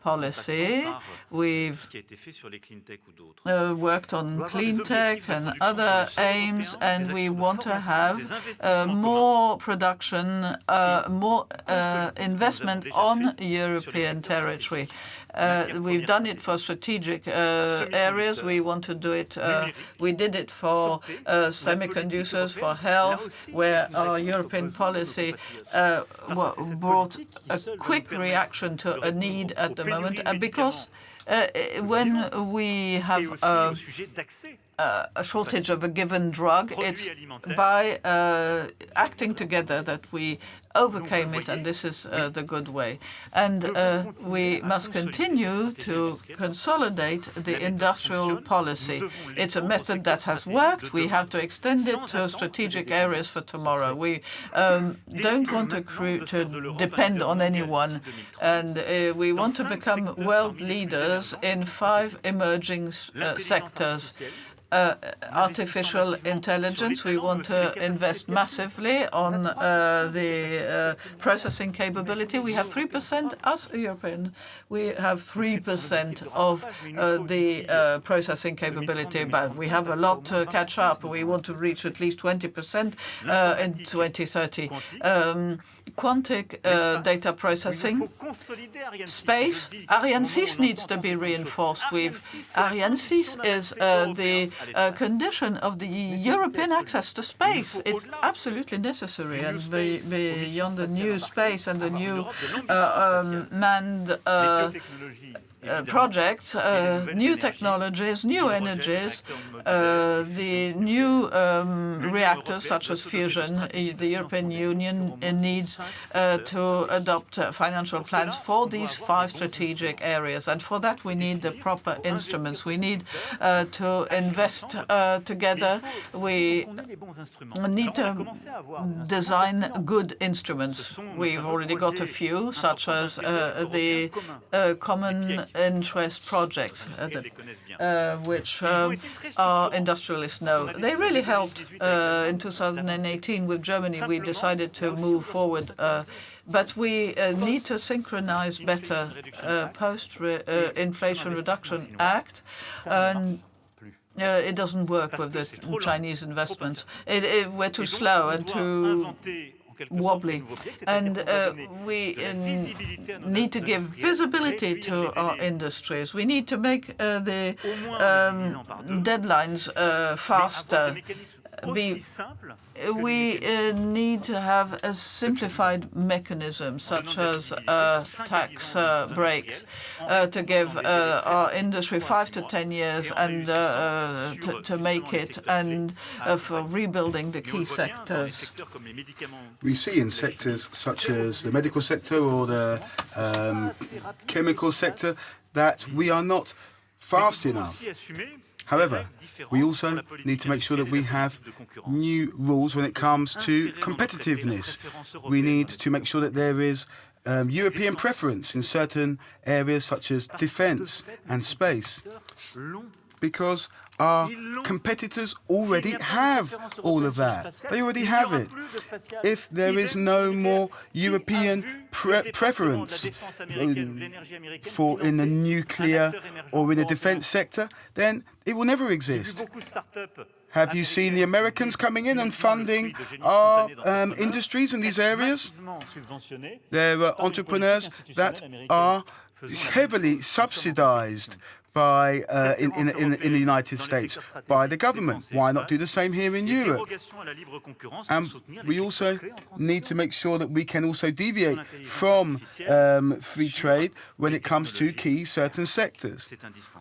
policy, we've worked on clean tech and other aims, and we want to have more production, more investment on European territory. We've done it for strategic areas. We want to do it. We did it for semiconductors, for health, where our European policy brought a quick reaction to a need at the moment, because when we have a shortage of a given drug, it's by acting together that we overcame it, and this is the good way. And we must continue to consolidate the industrial policy. It's a method that has worked. We have to extend it to strategic areas for tomorrow. We don't want to depend on anyone, and we want to become world leaders in 5 emerging sectors. Artificial intelligence, we want to invest massively on the processing capability. We have 3%, us European, we have 3% of the processing capability, but we have a lot to catch up. We want to reach at least 20% in 2030. Quantic data processing, space, Ariane 6 needs to be reinforced. Ariane 6 is the condition of the European access to space. It's absolutely necessary, and beyond the new space and the new manned projects, new technologies, new energies, the new reactors such as fusion. The European Union needs to adopt financial plans for these 5 strategic areas, and for that we need the proper instruments. We need to invest together. We need to design good instruments. We've already got a few, such as the common interest projects, which our industrialists know. They really helped. In 2018 with Germany, we decided to move forward, but we need to synchronize better post-Inflation Reduction Act. It doesn't work with the Chinese investments. We're too slow and too wobbly, and we need to give visibility to our industries. We need to make the deadlines faster. We need to have a simplified mechanism, such as tax breaks, to give our industry 5 to 10 years and to make it, and for rebuilding the key sectors. We see in sectors such as the medical sector or the chemical sector that we are not fast enough. However, we also need to make sure that we have new rules when it comes to competitiveness. We need to make sure that there is European preference in certain areas such as defence and space, because our competitors already have all of that. They already have it. If there is no more European preference in the nuclear or in the defence sector, then it will never exist. Have you seen the Americans coming in and funding our industries in these areas? There are entrepreneurs that are heavily subsidized by in the United States by the government. Why not do the same here in Europe? And we also need to make sure that we can also deviate from free trade when it comes to key certain sectors.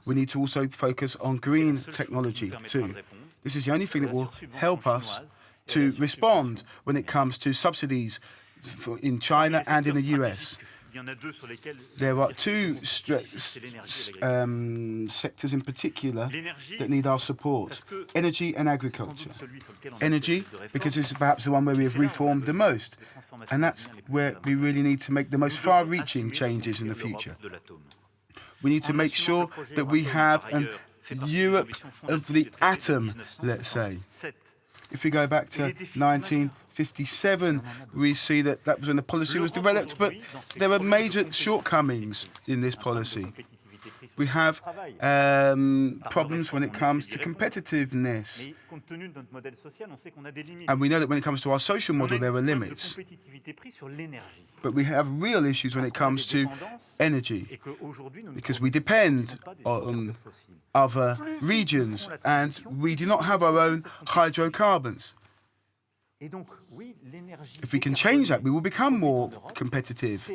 We need to also focus on green technology too. This is the only thing that will help us to respond when it comes to subsidies in China and in the US. There are two sectors in particular that need our support: energy and agriculture. Energy, because this is perhaps the one where we have reformed the most, and that's where we really need to make the most far-reaching changes in the future. We need to make sure that we have an Europe of the atom, let's say. If we go back to 1957, we see that that was when the policy was developed, but there are major shortcomings in this policy. We have problems when it comes to competitiveness. And we know that when it comes to our social model, there are limits. But we have real issues when it comes to energy, because we depend on other regions, and we do not have our own hydrocarbons. If we can change that, we will become more competitive.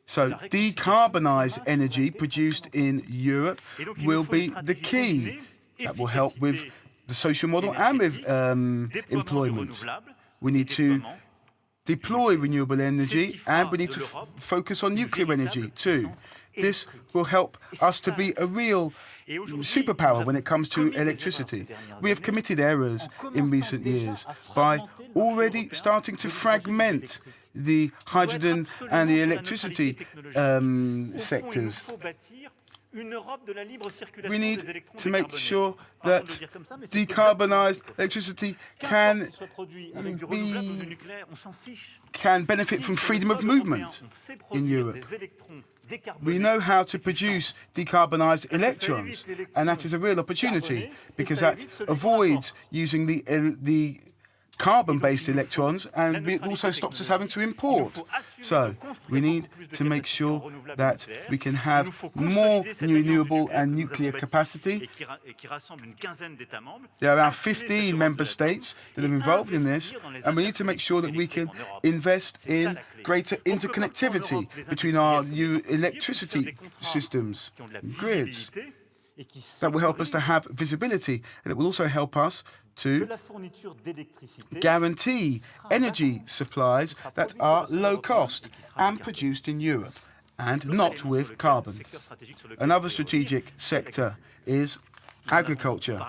So decarbonised energy produced in Europe will be the key. That will help with the social model and with employment. We need to deploy renewable energy, and we need to focus on nuclear energy too. This will help us to be a real superpower when it comes to electricity. We have committed errors in recent years by already starting to fragment the hydrogen and the electricity sectors. We need to make sure that decarbonised electricity can benefit from freedom of movement in Europe. We know how to produce decarbonised electrons, and that is a real opportunity, because that avoids using the carbon-based electrons, and it also stops us having to import. So we need to make sure that we can have more renewable and nuclear capacity. There are around 15 member states that are involved in this, and we need to make sure that we can invest in greater interconnectivity between our new electricity systems, grids. That will help us to have visibility, and it will also help us to guarantee energy supplies that are low cost and produced in Europe, and not with carbon. Another strategic sector is agriculture.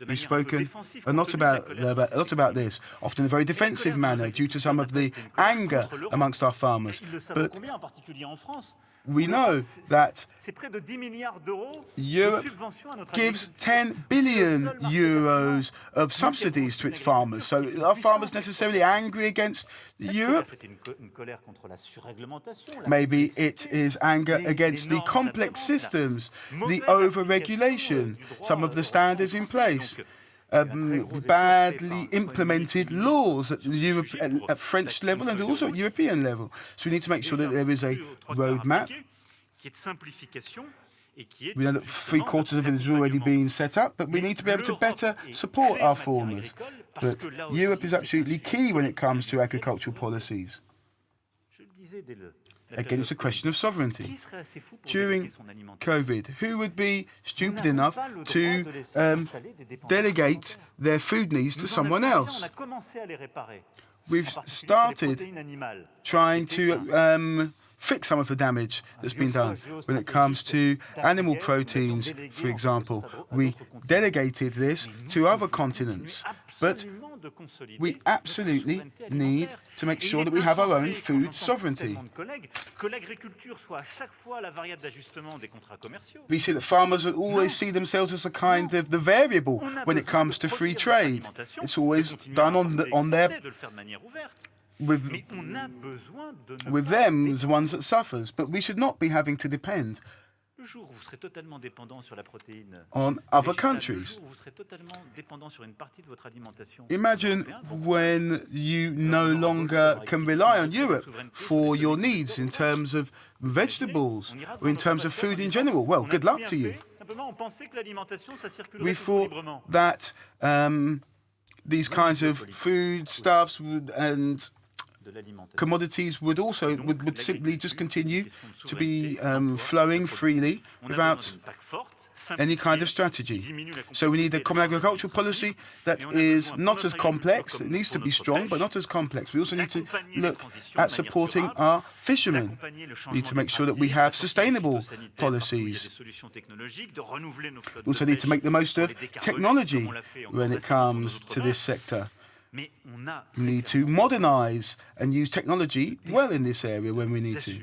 We've spoken a lot about this, often in a very defensive manner due to some of the anger amongst our farmers. But we know that Europe gives 10 billion euros of subsidies to its farmers. So are farmers necessarily angry against Europe? Maybe it is anger against the complex systems, the over-regulation, some of the standards in place. Badly implemented laws at French level and also at European level. So we need to make sure that there is a roadmap. We know that 3/4 of it has already been set up, but we need to be able to better support our farmers. But Europe is absolutely key when it comes to agricultural policies. Again, it's a question of sovereignty. During COVID, who would be stupid enough to delegate their food needs to someone else? We've started trying to fix some of the damage that's been done. When it comes to animal proteins, for example, we delegated this to other continents. But we absolutely need to make sure that we have our own food sovereignty. We see that farmers always see themselves as a kind of the variable when it comes to free trade. It's always done on their with them as the ones that suffers, but we should not be having to depend on other countries. Imagine when you no longer can rely on Europe for your needs in terms of vegetables or in terms of food in general. Well, good luck to you. We thought that these kinds of foodstuffs and commodities would simply just continue to be flowing freely without any kind of strategy. So we need a common agricultural policy that is not as complex. It needs to be strong, but not as complex. We also need to look at supporting our fishermen. We need to make sure that we have sustainable policies. We also need to make the most of technology when it comes to this sector. We need to modernize and use technology well in this area when we need to.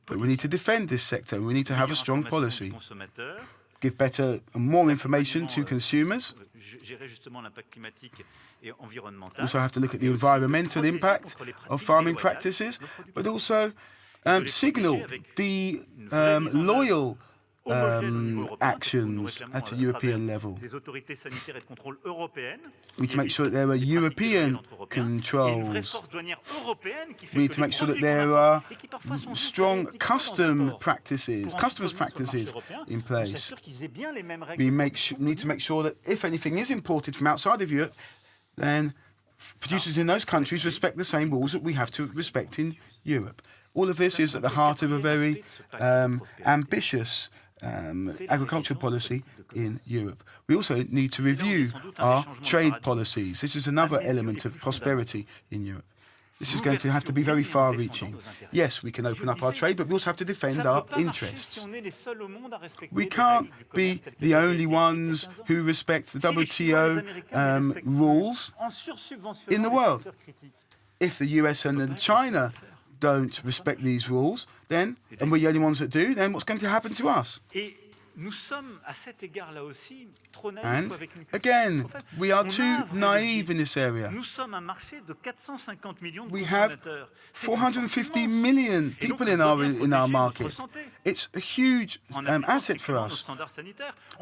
But we need to defend this sector, and we need to have a strong policy. Give better and more information to consumers. Also have to look at the environmental impact of farming practices, but also signal the loyal actions at a European level. We need to make sure that there are European controls. We need to make sure that there are strong customs practices in place. We need to make sure that if anything is imported from outside of Europe, then producers in those countries respect the same rules that we have to respect in Europe. All of this is at the heart of a very ambitious agricultural policy in Europe. We also need to review our trade policies. This is another element of prosperity in Europe. This is going to have to be very far-reaching. Yes, we can open up our trade, but we also have to defend our interests. We can't be the only ones who respect the WTO rules in the world. If the US and China don't respect these rules, then, and we're the only ones that do, then what's going to happen to us? And again, we are too naive in this area. We have 450 million people in our market. It's a huge asset for us.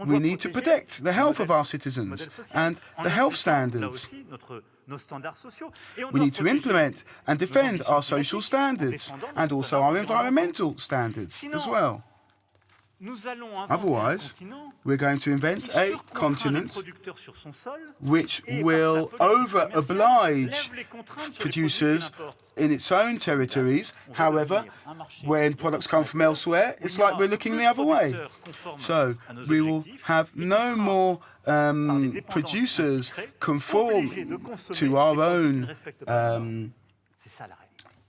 We need to protect the health of our citizens and the health standards. We need to implement and defend our social standards and also our environmental standards as well. Otherwise, we're going to invent a continent which will over-oblige producers in its own territories. However, when products come from elsewhere, it's like we're looking the other way. So we will have no more producers conform to our own.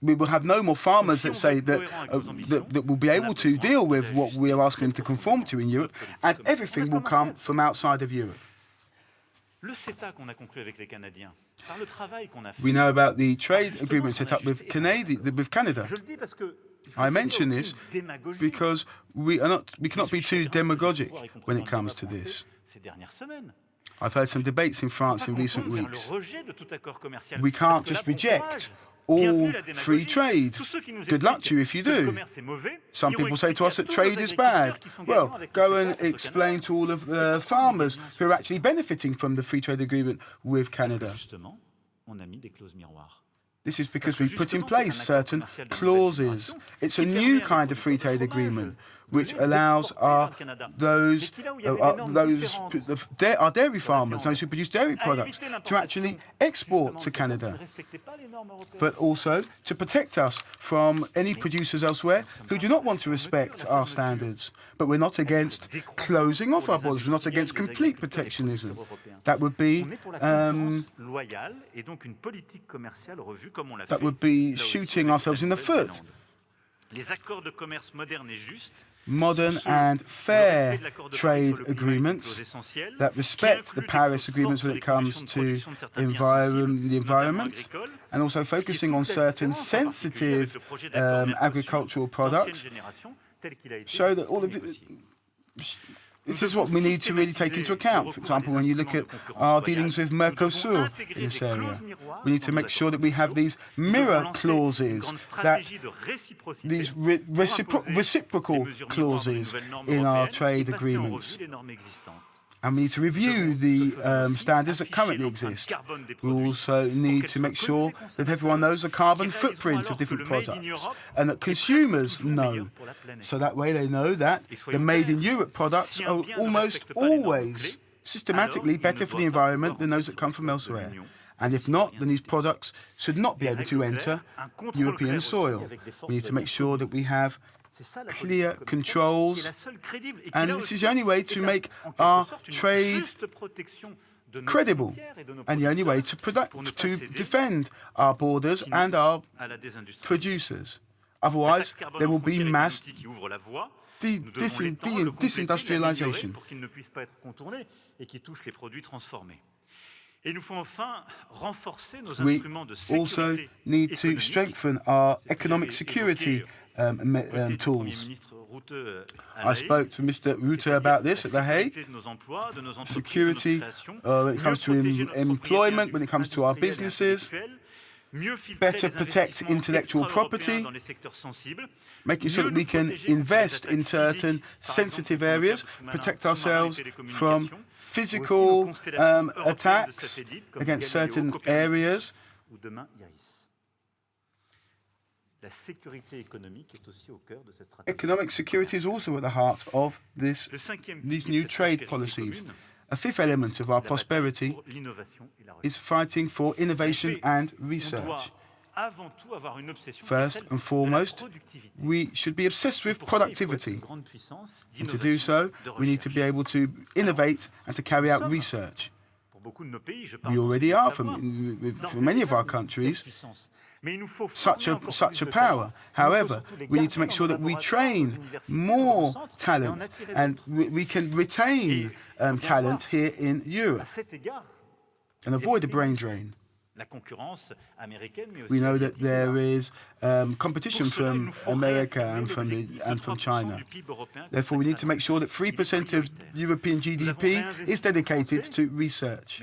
We will have no more farmers that say that will be able to deal with what we are asking them to conform to in Europe, and everything will come from outside of Europe. We know about the trade agreement set up with Canada. I mention this because we cannot be too demagogic when it comes to this. I've heard some debates in France in recent weeks. We can't just reject all free trade. Good luck to you if you do. Some people say to us that trade is bad. Well, go and explain to all of the farmers who are actually benefiting from the free trade agreement with Canada. This is because we've put in place certain clauses. It's a new kind of free trade agreement which allows our dairy farmers, those who produce dairy products, to actually export to Canada, but also to protect us from any producers elsewhere who do not want to respect our standards. But we're not against closing off our borders. We're not against complete protectionism. That would be shooting ourselves in the foot. Les accords de commerce modernes et justes modern and fair trade agreements that respect the Paris agreements when it comes to the environment, and also focusing on certain sensitive agricultural products, show that all of this is what we need to really take into account. For example, when you look at our dealings with Mercosur in this area, we need to make sure that we have these mirror clauses, that these reciprocal clauses in our trade agreements. And we need to review the standards that currently exist. We also need to make sure that everyone knows the carbon footprint of different products and that consumers know. So that way they know that the made in Europe products are almost always systematically better for the environment than those that come from elsewhere. And if not, then these products should not be able to enter European soil. We need to make sure that we have clear controls, and this is the only way to make our trade credible, and the only way to defend our borders and our producers. Otherwise, there will be mass disindustrialization. We also need to strengthen our economic security tools. I spoke to Mr. Rutte about this at The Hague. Security when it comes to employment, when it comes to our businesses, better protect intellectual property, making sure that we can invest in certain sensitive areas, protect ourselves from physical attacks against certain areas. Economic security is also at the heart of these new trade policies. A fifth element of our prosperity is fighting for innovation and research. First and foremost, we should be obsessed with productivity. And to do so, we need to be able to innovate and to carry out research. We already are, for many of our countries, such a power. However, we need to make sure that we train more talent and we can retain talent here in Europe and avoid a brain drain. We know that there is competition from America and from China. Therefore, we need to make sure that 3% of European GDP is dedicated to research.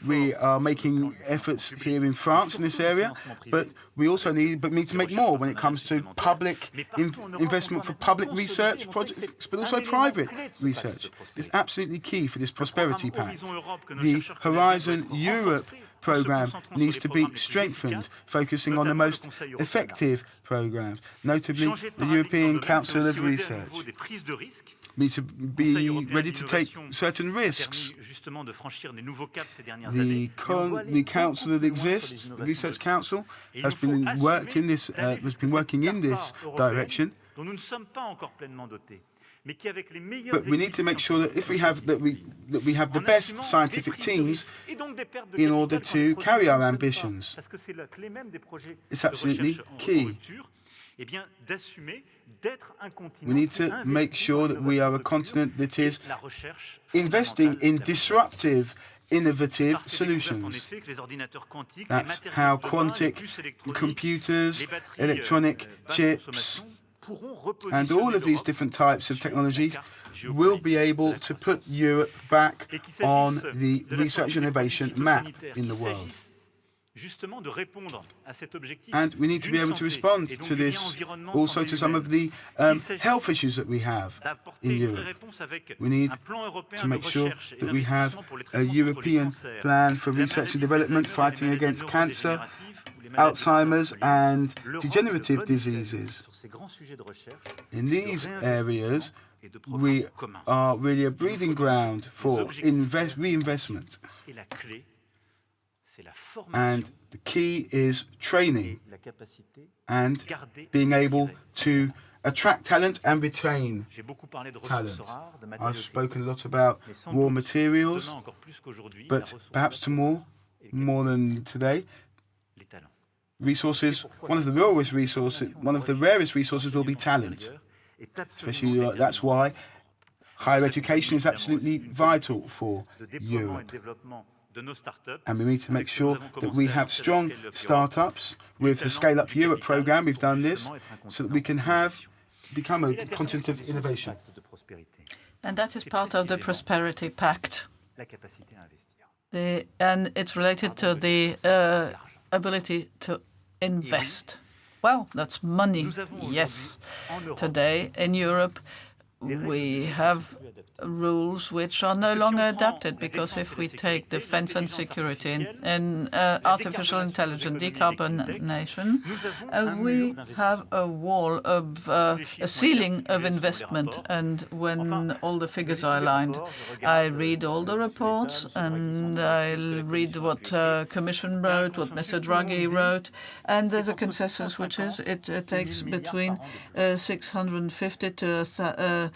We are making efforts here in France in this area, but we also need to make more when it comes to public investment for public research projects, but also private research. It's absolutely key for this Prosperity Pact. The Horizon Europe programme needs to be strengthened, focusing on the most effective programmes, notably the European Council of Research. We need to be ready to take certain risks. The council that exists, the Research Council, has been working in this direction. But we need to make sure that we have the best scientific teams in order to carry our ambitions. It's absolutely key. We need to make sure that we are a continent that is investing in disruptive, innovative solutions. That's how quantum computers, electronic chips, and all of these different types of technology will be able to put Europe back on the research and innovation map in the world. And we need to be able to respond to this, also to some of the health issues that we have in Europe. We need to make sure that we have a European plan for research and development fighting against cancer, Alzheimer's and degenerative diseases. In these areas, we are really a breeding ground for reinvestment. And the key is training and being able to attract talent and retain talent. I've spoken a lot about raw materials, but perhaps more than today, resources, one of the rarest resources will be talent. Especially that's why higher education is absolutely vital for Europe. And we need to make sure that we have strong startups. With the Scale Up Europe programme, we've done this so that we can become a continent of innovation. And that is part of the Prosperity Pact. And it's related to the ability to invest. Well, that's money, yes. Today in Europe, we have rules which are no longer adapted, because if we take defense and security and artificial intelligence, decarbonation, we have a wall of a ceiling of investment. And when all the figures are aligned, I read all the reports and I read what Commission wrote, what Mr. Draghi wrote, and there's a consensus which is it takes between 650 to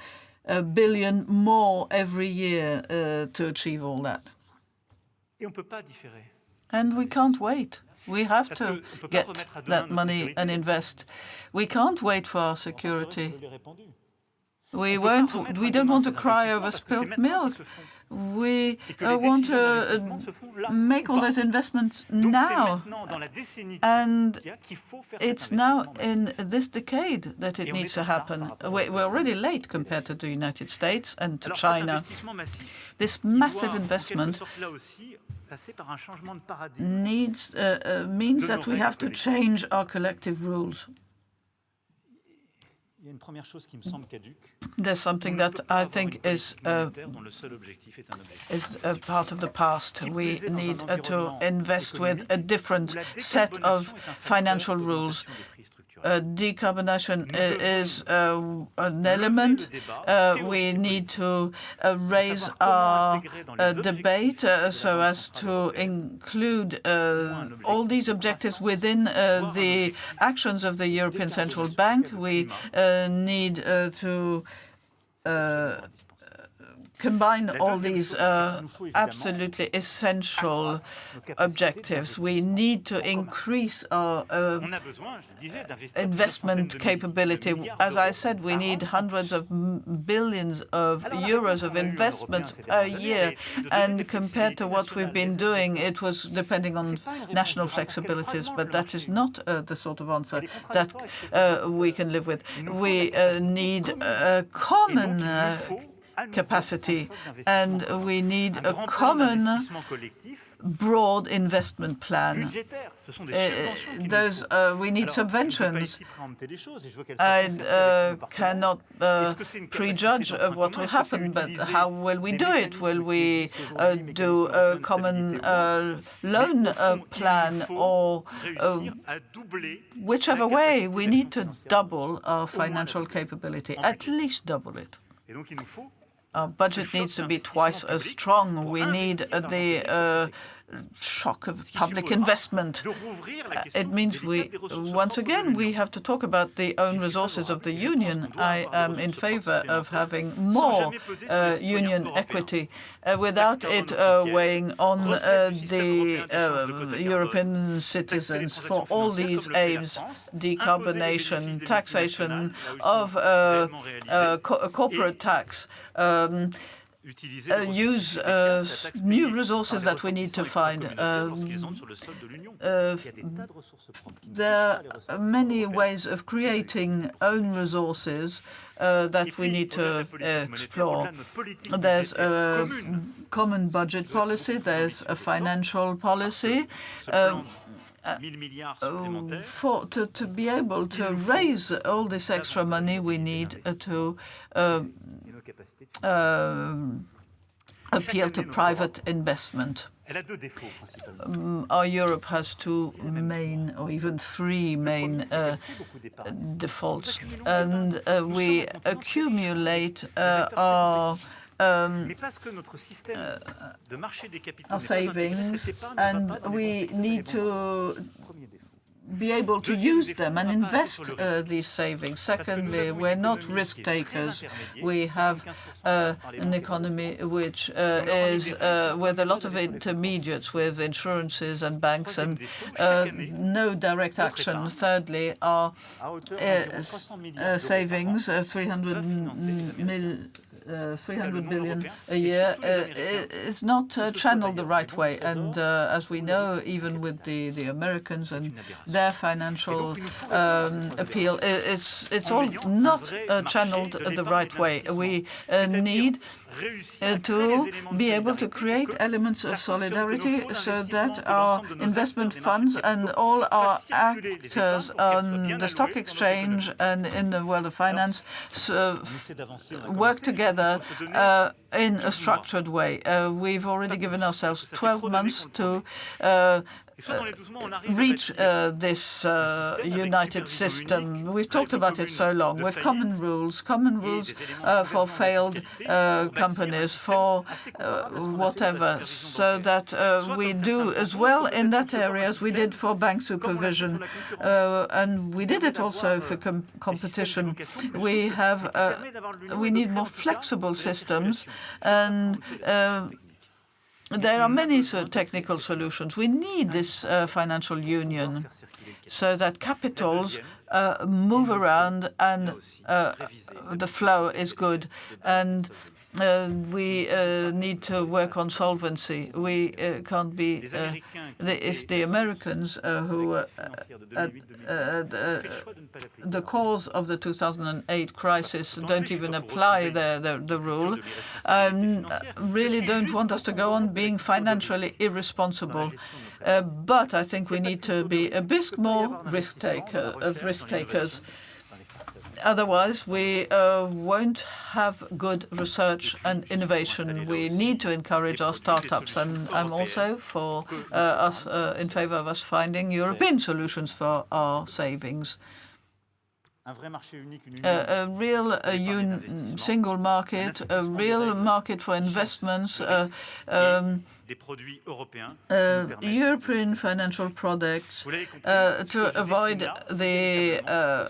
a billion more every year to achieve all that. And we can't wait. We have to get that money and invest. We can't wait for our security. We don't want to cry over spilt milk. We want to make all those investments now. And it's now in this decade that it needs to happen. We're already late compared to the United States and to China. This massive investment means that we have to change our collective rules. There's something that I think is a part of the past. We need to invest with a different set of financial rules. Decarbonation is an element. We need to raise our debate so as to include all these objectives within the actions of the European Central Bank. We need to combine all these absolutely essential objectives. We need to increase our investment capability. As I said, we need hundreds of billions of euros of investment a year. And compared to what we've been doing, it was depending on national flexibilities. But that is not the sort of answer that we can live with. We need a common capacity, and we need a common broad investment plan. We need subventions. I cannot prejudge of what will happen, but how will we do it? Will we do a common loan plan, or whichever way, we need to double our financial capability, at least double it. Our budget needs to be twice as strong. We need the shock of public investment. It means once again, we have to talk about the own resources of the Union. I am in favor of having more Union equity without it weighing on the European citizens for all these aims: decarbonation, taxation of corporate tax, use new resources that we need to find. There are many ways of creating own resources that we need to explore. There's a common budget policy, there's a financial policy. To be able to raise all this extra money, we need to appeal to private investment. Our Europe has two main, or even three main defaults, and we accumulate our savings, and we need to be able to use them and invest these savings. Secondly, we're not risk takers. We have an economy which is with a lot of intermediates, with insurances and banks, and no direct action. Thirdly, our savings, 300 billion a year, is not channeled the right way. And as we know, even with the Americans and their financial appeal, it's all not channeled the right way. We need to be able to create elements of solidarity so that our investment funds and all our actors on the stock exchange and in the world of finance work together in a structured way. We've already given ourselves 12 months to reach this united system. We've talked about it so long, with common rules for failed companies, for whatever, so that we do as well in that area as we did for bank supervision. And we did it also for competition. We need more flexible systems, and there are many technical solutions. We need this financial union so that capitals move around and the flow is good. And we need to work on solvency. We can't be if the Americans who were the cause of the 2008 crisis don't even apply the rule, really don't want us to go on being financially irresponsible. But I think we need to be a bit more risk takers. Otherwise, we won't have good research and innovation. We need to encourage our startups, and I'm also for us in favour of us finding European solutions for our savings. A real single market, a real market for investments, European financial products to avoid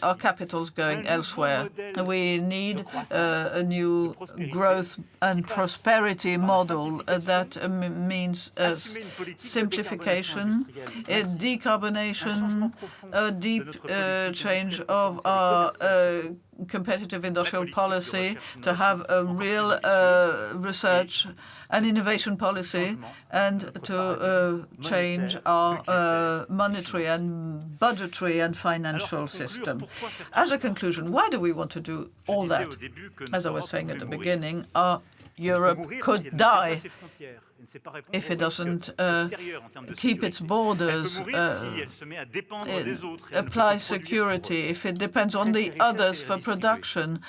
our capitals going elsewhere. We need a new growth and prosperity model that means simplification, decarbonation, a deep change of our competitive industrial policy, to have a real research and innovation policy, and to change our monetary and budgetary and financial system. As a conclusion, why do we want to do all that? As I was saying at the beginning, Europe could die if it doesn't keep its borders, apply security, if it depends on the others for production.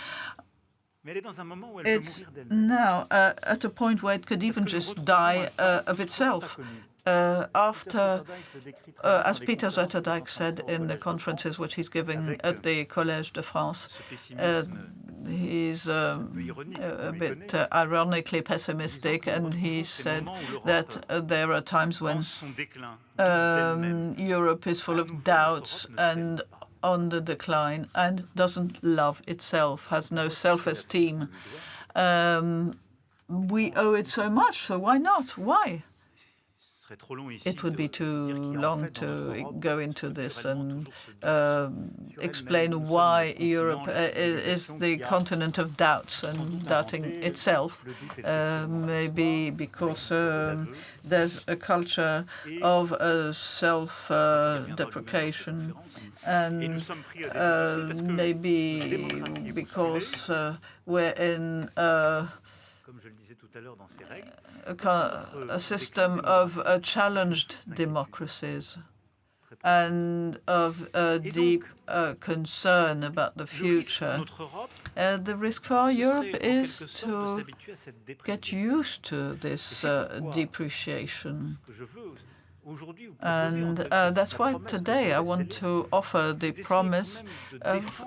It's now at a point where it could even just die of itself. After, as Peter Zaterdijk said in the conferences which he's giving at the Collège de France, he's a bit ironically pessimistic, and he said that there are times when Europe is full of doubts and on the decline and doesn't love itself, has no self-esteem. We owe it so much, so why not? Why? It would be too long to go into this and explain why Europe is the continent of doubts and doubting itself. Maybe because there's a culture of self-deprecation, and maybe because we're in a system of challenged democracies and of deep concern about the future. The risk for Europe is to get used to this depreciation. And that's why today I want to offer the promise of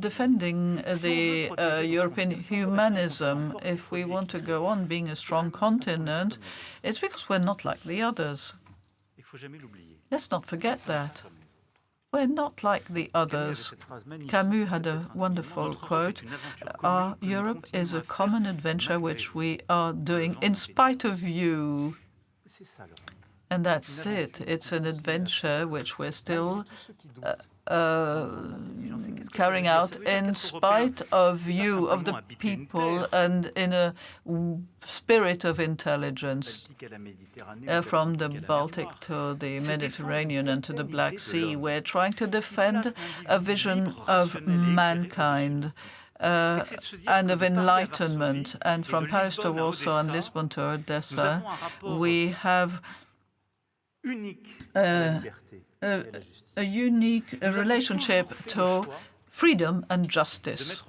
defending the European humanism. If we want to go on being a strong continent, it's because we're not like the others. Let's not forget that. We're not like the others. Camus had a wonderful quote, "Our Europe is a common adventure which we are doing in spite of you." And that's it. It's an adventure which we're still carrying out in spite of you, of the people, and in a spirit of intelligence. From the Baltic to the Mediterranean and to the Black Sea, we're trying to defend a vision of mankind and of enlightenment. And from Paris to Warsaw and Lisbon to Odessa, we have a unique relationship to freedom and justice.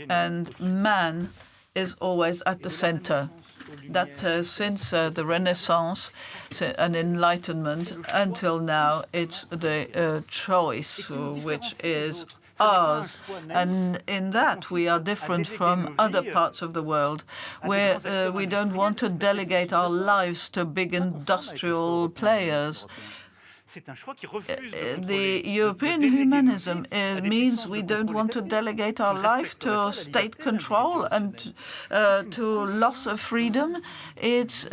And man is always at the center. That since the Renaissance and Enlightenment until now, it's the choice which is ours. And in that, we are different from other parts of the world, where we don't want to delegate our lives to big industrial players. The European humanism means we don't want to delegate our life to state control and to loss of freedom. It's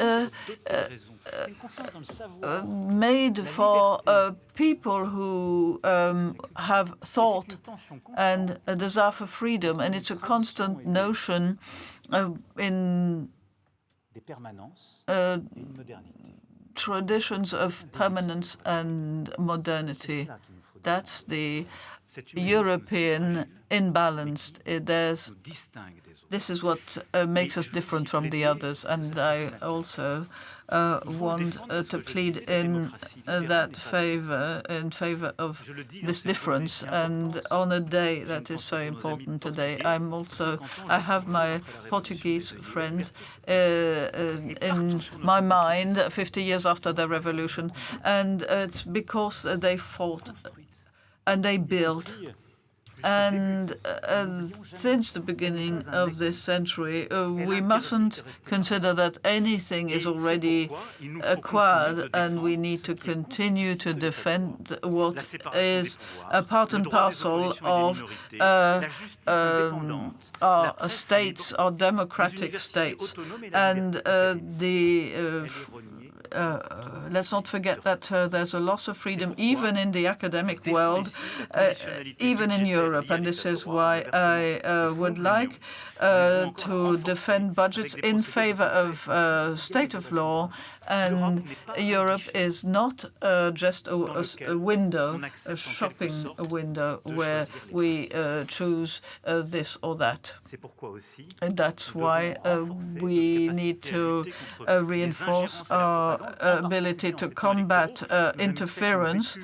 made for people who have thought and a desire for freedom, and it's a constant notion in traditions of permanence and modernity. That's the European imbalanced. This is what makes us different from the others, and I also want to plead in favor of this difference. And on a day that is so important today, I have my Portuguese friends in my mind 50 years after the revolution, and it's because they fought and they built. And since the beginning of this century, we mustn't consider that anything is already acquired, and we need to continue to defend what is a part and parcel of our states, our democratic states. And let's not forget that there's a loss of freedom even in the academic world, even in Europe. And this is why I would like to defend budgets in favor of state of law. And Europe is not just a window, a shopping window where we choose this or that. And that's why we need to reinforce our ability to combat interference.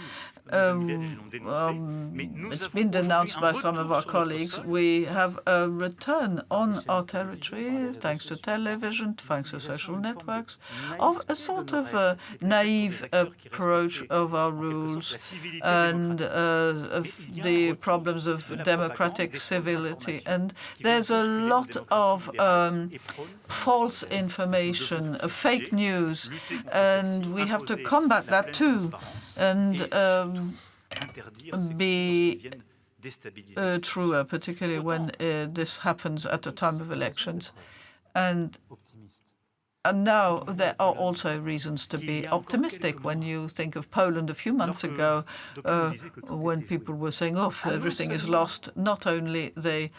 It's been denounced by some of our colleagues. We have a return on our territory, thanks to television, thanks to social networks, of a sort of a naive approach of our rules and of the problems of democratic civility. And there's a lot of false information, fake news, and we have to combat that too. And be truer, particularly when this happens at the time of elections. And now there are also reasons to be optimistic. When you think of Poland a few months ago, when people were saying, "Oh, everything is lost," not only they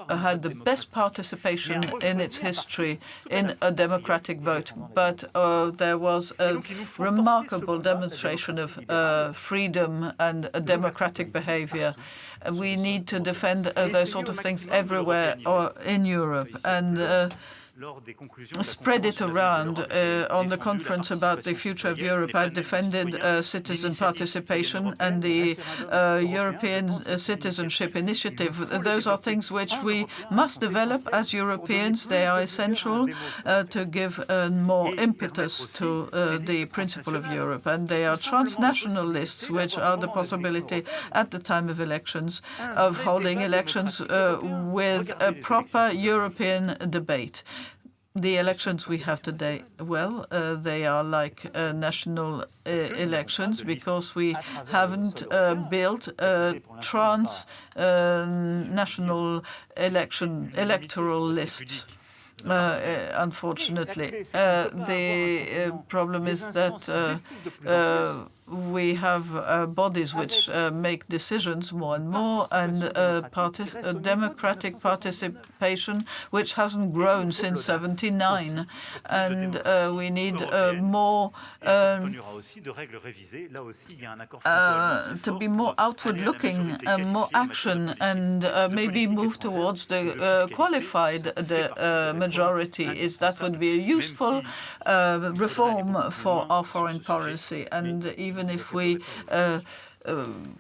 had the best participation in its history in a democratic vote, but there was a remarkable demonstration of freedom and democratic behavior. We need to defend those sort of things everywhere in Europe and spread it around. On the conference about the future of Europe, I defended citizen participation and the European Citizenship Initiative. Those are things which we must develop as Europeans. They are essential to give more impetus to the principle of Europe. And they are transnational lists, which are the possibility at the time of elections of holding elections with a proper European debate. The elections we have today, well, they are like national elections because we haven't built a national electoral lists. Unfortunately, the problem is that we have bodies which make decisions more and more, and democratic participation which hasn't grown since '79, and we need more to be more outward-looking, more action, and maybe move towards the qualified majority. That would be a useful reform for our foreign policy, and even if we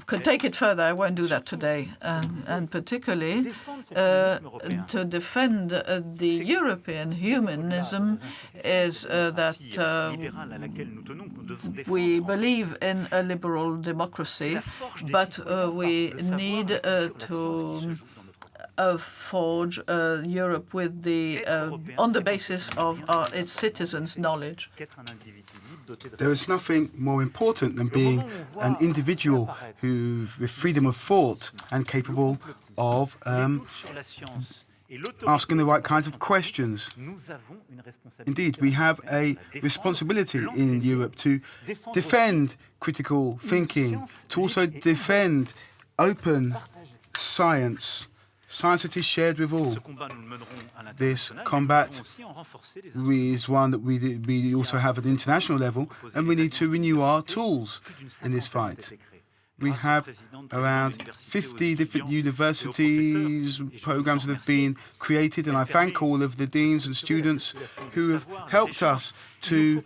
could take it further, I won't do that today, and particularly to defend the European humanism is that we believe in a liberal democracy, but we need to forge Europe with on the basis of its citizens' knowledge. There is nothing more important than being an individual with freedom of thought and capable of asking the right kinds of questions. Indeed, we have a responsibility in Europe to defend critical thinking, to also defend open science. Science that is shared with all. This combat is one that we also have at the international level, and we need to renew our tools in this fight. We have around 50 different universities, programs that have been created, and I thank all of the deans and students who have helped us to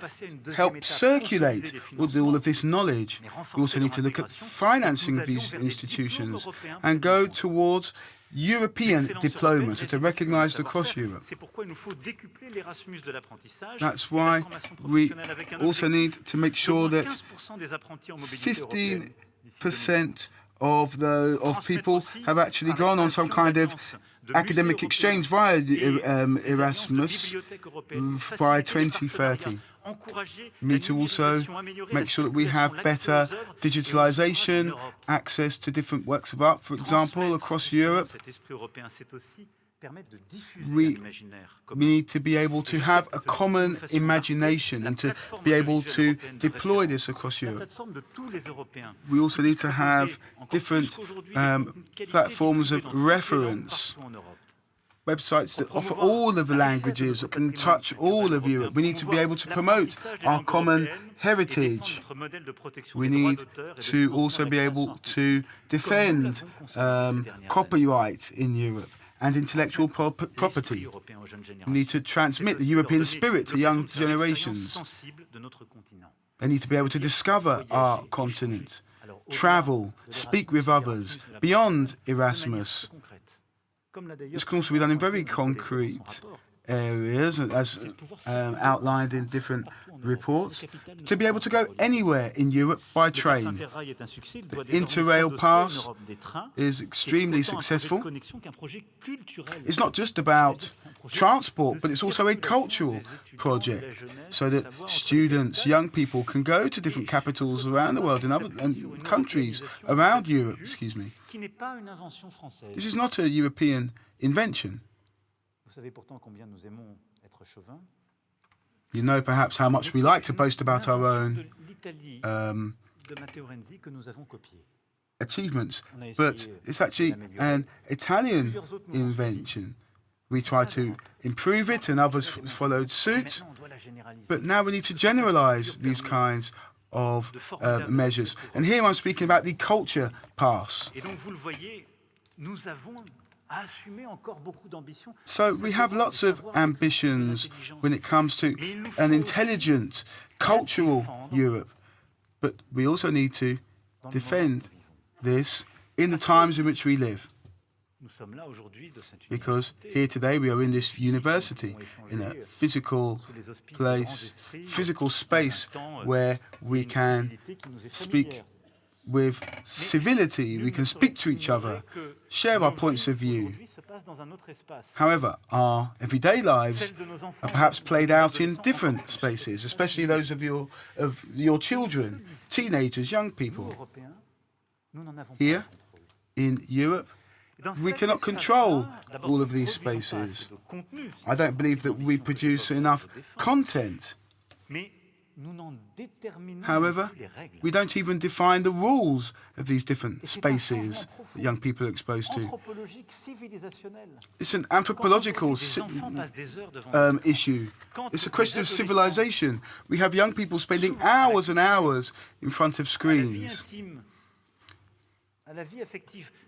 help circulate all of this knowledge. We also need to look at financing these institutions and go towards European diplomas that are recognized across Europe. That's why we also need to make sure that 15% of people have actually gone on some kind of academic exchange via Erasmus by 2030. We need to also make sure that we have better digitalization, access to different works of art, for example, across Europe. We need to be able to have a common imagination and to be able to deploy this across Europe. We also need to have different platforms of reference, websites that offer all of the languages, that can touch all of Europe. We need to be able to promote our common heritage. We need to also be able to defend copyright in Europe and intellectual property. We need to transmit the European spirit to young generations. They need to be able to discover our continent, travel, speak with others beyond Erasmus. This can also be done in very concrete areas, as outlined in different reports, to be able to go anywhere in Europe by train. The Interrail pass is extremely successful. It's not just about transport, but it's also a cultural project, so that students, young people, can go to different capitals around the world, in other countries around Europe. This is not a European invention. You know perhaps how much we like to boast about our own achievements, but it's actually an Italian invention. We tried to improve it and others followed suit, but now we need to generalize these kinds of measures. And here I'm speaking about the culture pass. So we have lots of ambitions when it comes to an intelligent, cultural Europe, but we also need to defend this in the times in which we live. Because here today we are in this university, in a physical place, physical space where we can speak with civility. We can speak to each other, share our points of view. However, our everyday lives are perhaps played out in different spaces, especially those of your children, teenagers, young people. Here in Europe, we cannot control all of these spaces. I don't believe that we produce enough content. However, we don't even define the rules of these different spaces that young people are exposed to. It's an anthropological issue. It's a question of civilization. We have young people spending hours and hours in front of screens.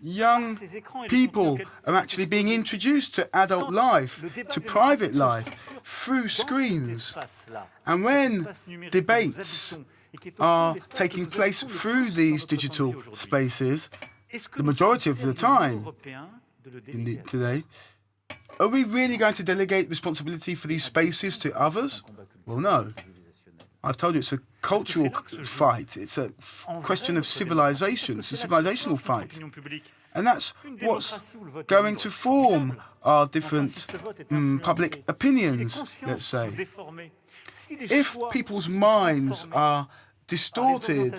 Young people are actually being introduced to adult life, to private life, through screens. And when debates are taking place through these digital spaces, the majority of the time, today, are we really going to delegate responsibility for these spaces to others? Well, no. I've told you it's a cultural fight. It's a question of civilization. It's a civilizational fight. And that's what's going to form our different public opinions, let's say. If people's minds are distorted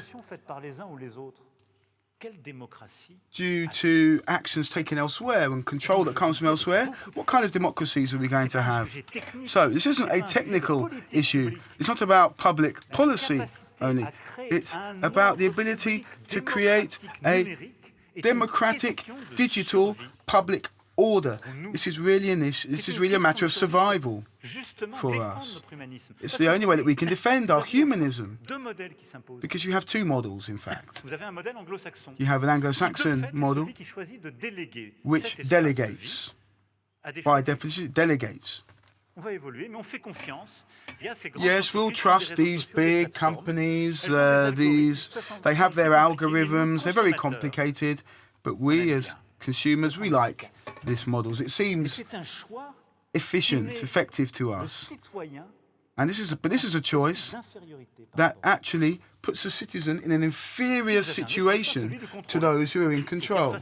due to actions taken elsewhere and control that comes from elsewhere, what kind of democracies are we going to have? So this isn't a technical issue. It's not about public policy only. It's about the ability to create a democratic, digital, public order. This is really a matter of survival for us. It's the only way that we can defend our humanism, because you have two models, in fact. You have an Anglo-Saxon model, which delegates. By definition, it delegates. Yes, we'll trust these big companies. They have their algorithms. They're very complicated, but we as consumers, we like this model. It seems efficient, effective to us. And this is a choice that actually puts the citizen in an inferior situation to those who are in control.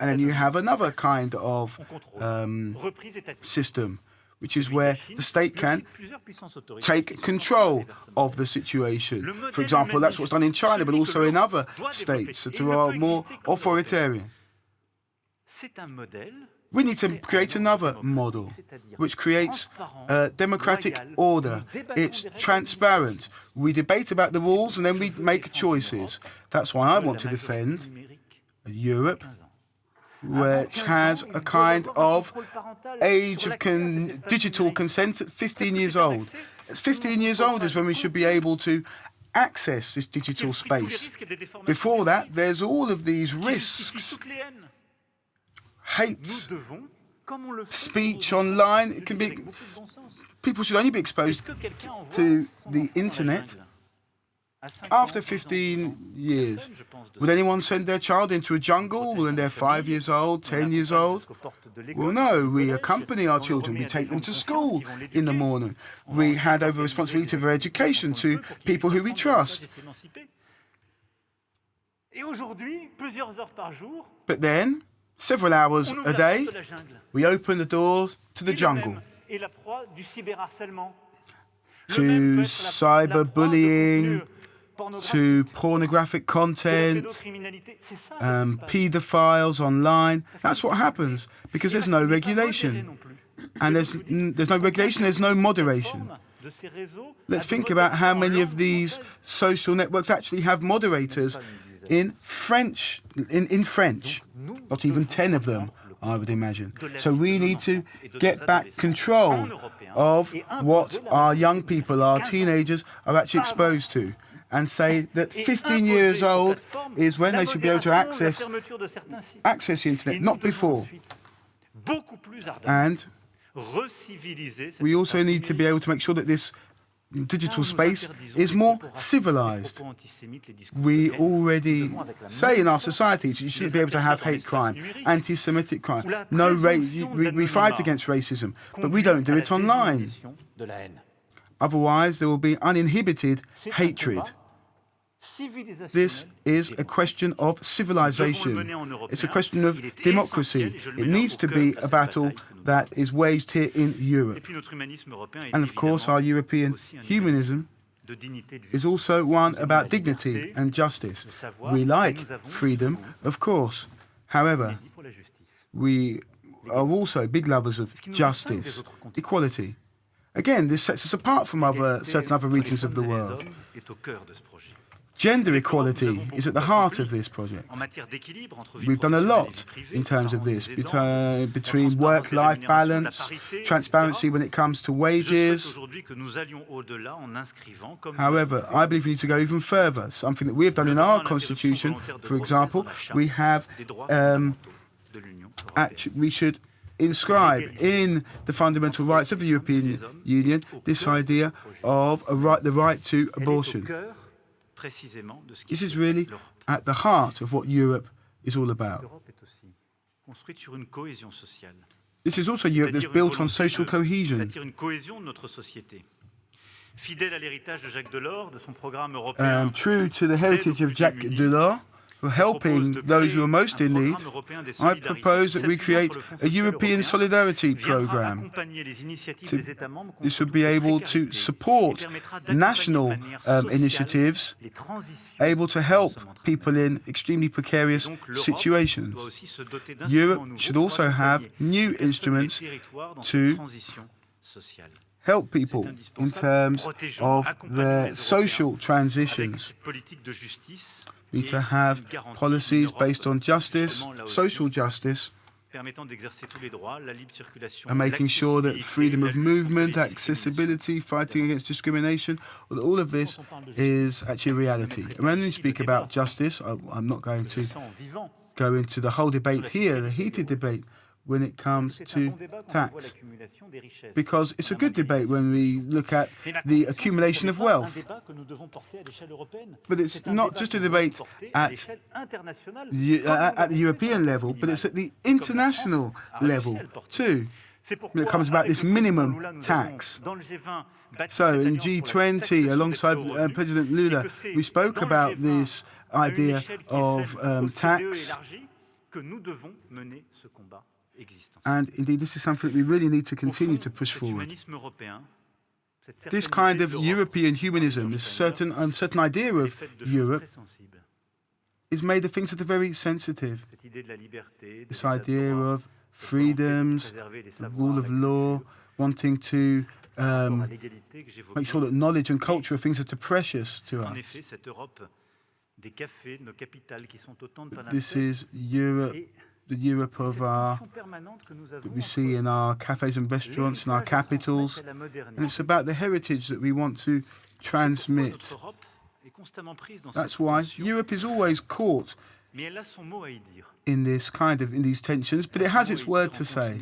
And then you have another kind of system, which is where the state can take control of the situation. For example, that's what's done in China, but also in other states that are more authoritarian. We need to create another model, which creates a democratic order. It's transparent. We debate about the rules and then we make choices. That's why I want to defend Europe, which has a kind of age of digital consent at 15 years old. At 15 years old is when we should be able to access this digital space. Before that, there's all of these risks. Hate speech online. It can be. People should only be exposed to the internet after 15 years. Would anyone send their child into a jungle when they're 5 years old, 10 years old? Well, no. We accompany our children. We take them to school in the morning. We hand over responsibility for education to people who we trust. But then, several hours a day, we open the doors to the jungle, to cyberbullying, to pornographic content, paedophiles online. That's what happens, because there's no regulation. And there's no regulation, there's no moderation. Let's think about how many of these social networks actually have moderators in French, not even 10 of them, I would imagine. So we need to get back control of what our young people, our teenagers, are actually exposed to, and say that 15 years old is when they should be able to access the internet, not before. And we also need to be able to make sure that this digital space is more civilized. We already say in our societies you shouldn't be able to have hate crime, anti-Semitic crime. We fight against racism, but we don't do it online. Otherwise, there will be uninhibited hatred. This is a question of civilization. It's a question of democracy. It needs to be a battle that is waged here in Europe. And of course, our European humanism is also one about dignity and justice. We like freedom, of course. However, we are also big lovers of justice, equality. Again, this sets us apart from certain other regions of the world. Gender equality is at the heart of this project. We've done a lot in terms of this, between work-life balance, transparency when it comes to wages. However, I believe we need to go even further. Something that we have done in our constitution, for example, we have we should inscribe in the fundamental rights of the European Union this idea of the right to abortion. This is really at the heart of what Europe is all about. This is also Europe that's built on social cohesion. True to the heritage of Jacques Delors, for helping those who are most in need, I propose that we create a European solidarity programme. This would be able to support national initiatives, able to help people in extremely precarious situations. Europe should also have new instruments to help people in terms of their social transitions. We need to have policies based on justice, social justice, and making sure that freedom of movement, accessibility, fighting against discrimination, all of this is actually a reality. And when we speak about justice, I'm not going to go into the whole debate here, the heated debate, when it comes to tax, because it's a good debate when we look at the accumulation of wealth. But it's not just a debate at the European level, but it's at the international level too, when it comes about this minimum tax. So in G20, alongside President Lula, we spoke about this idea of tax. And indeed, this is something that we really need to continue to push forward. This kind of European humanism, this certain idea of Europe, is made of things that are very sensitive. This idea of freedoms, the rule of law, wanting to make sure that knowledge and culture are things that are precious to us. This is Europe. The Europe of that we see in our cafes and restaurants, in our capitals. And it's about the heritage that we want to transmit. That's why Europe is always caught in these tensions, but it has its word to say.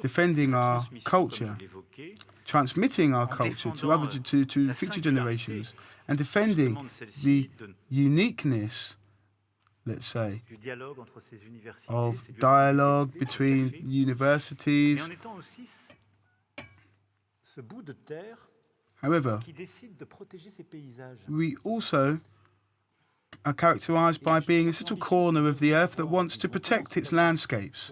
Defending our culture, transmitting our culture to future generations, and defending the uniqueness, let's say, of dialogue between universities. However, we also are characterized by being this little corner of the earth that wants to protect its landscapes.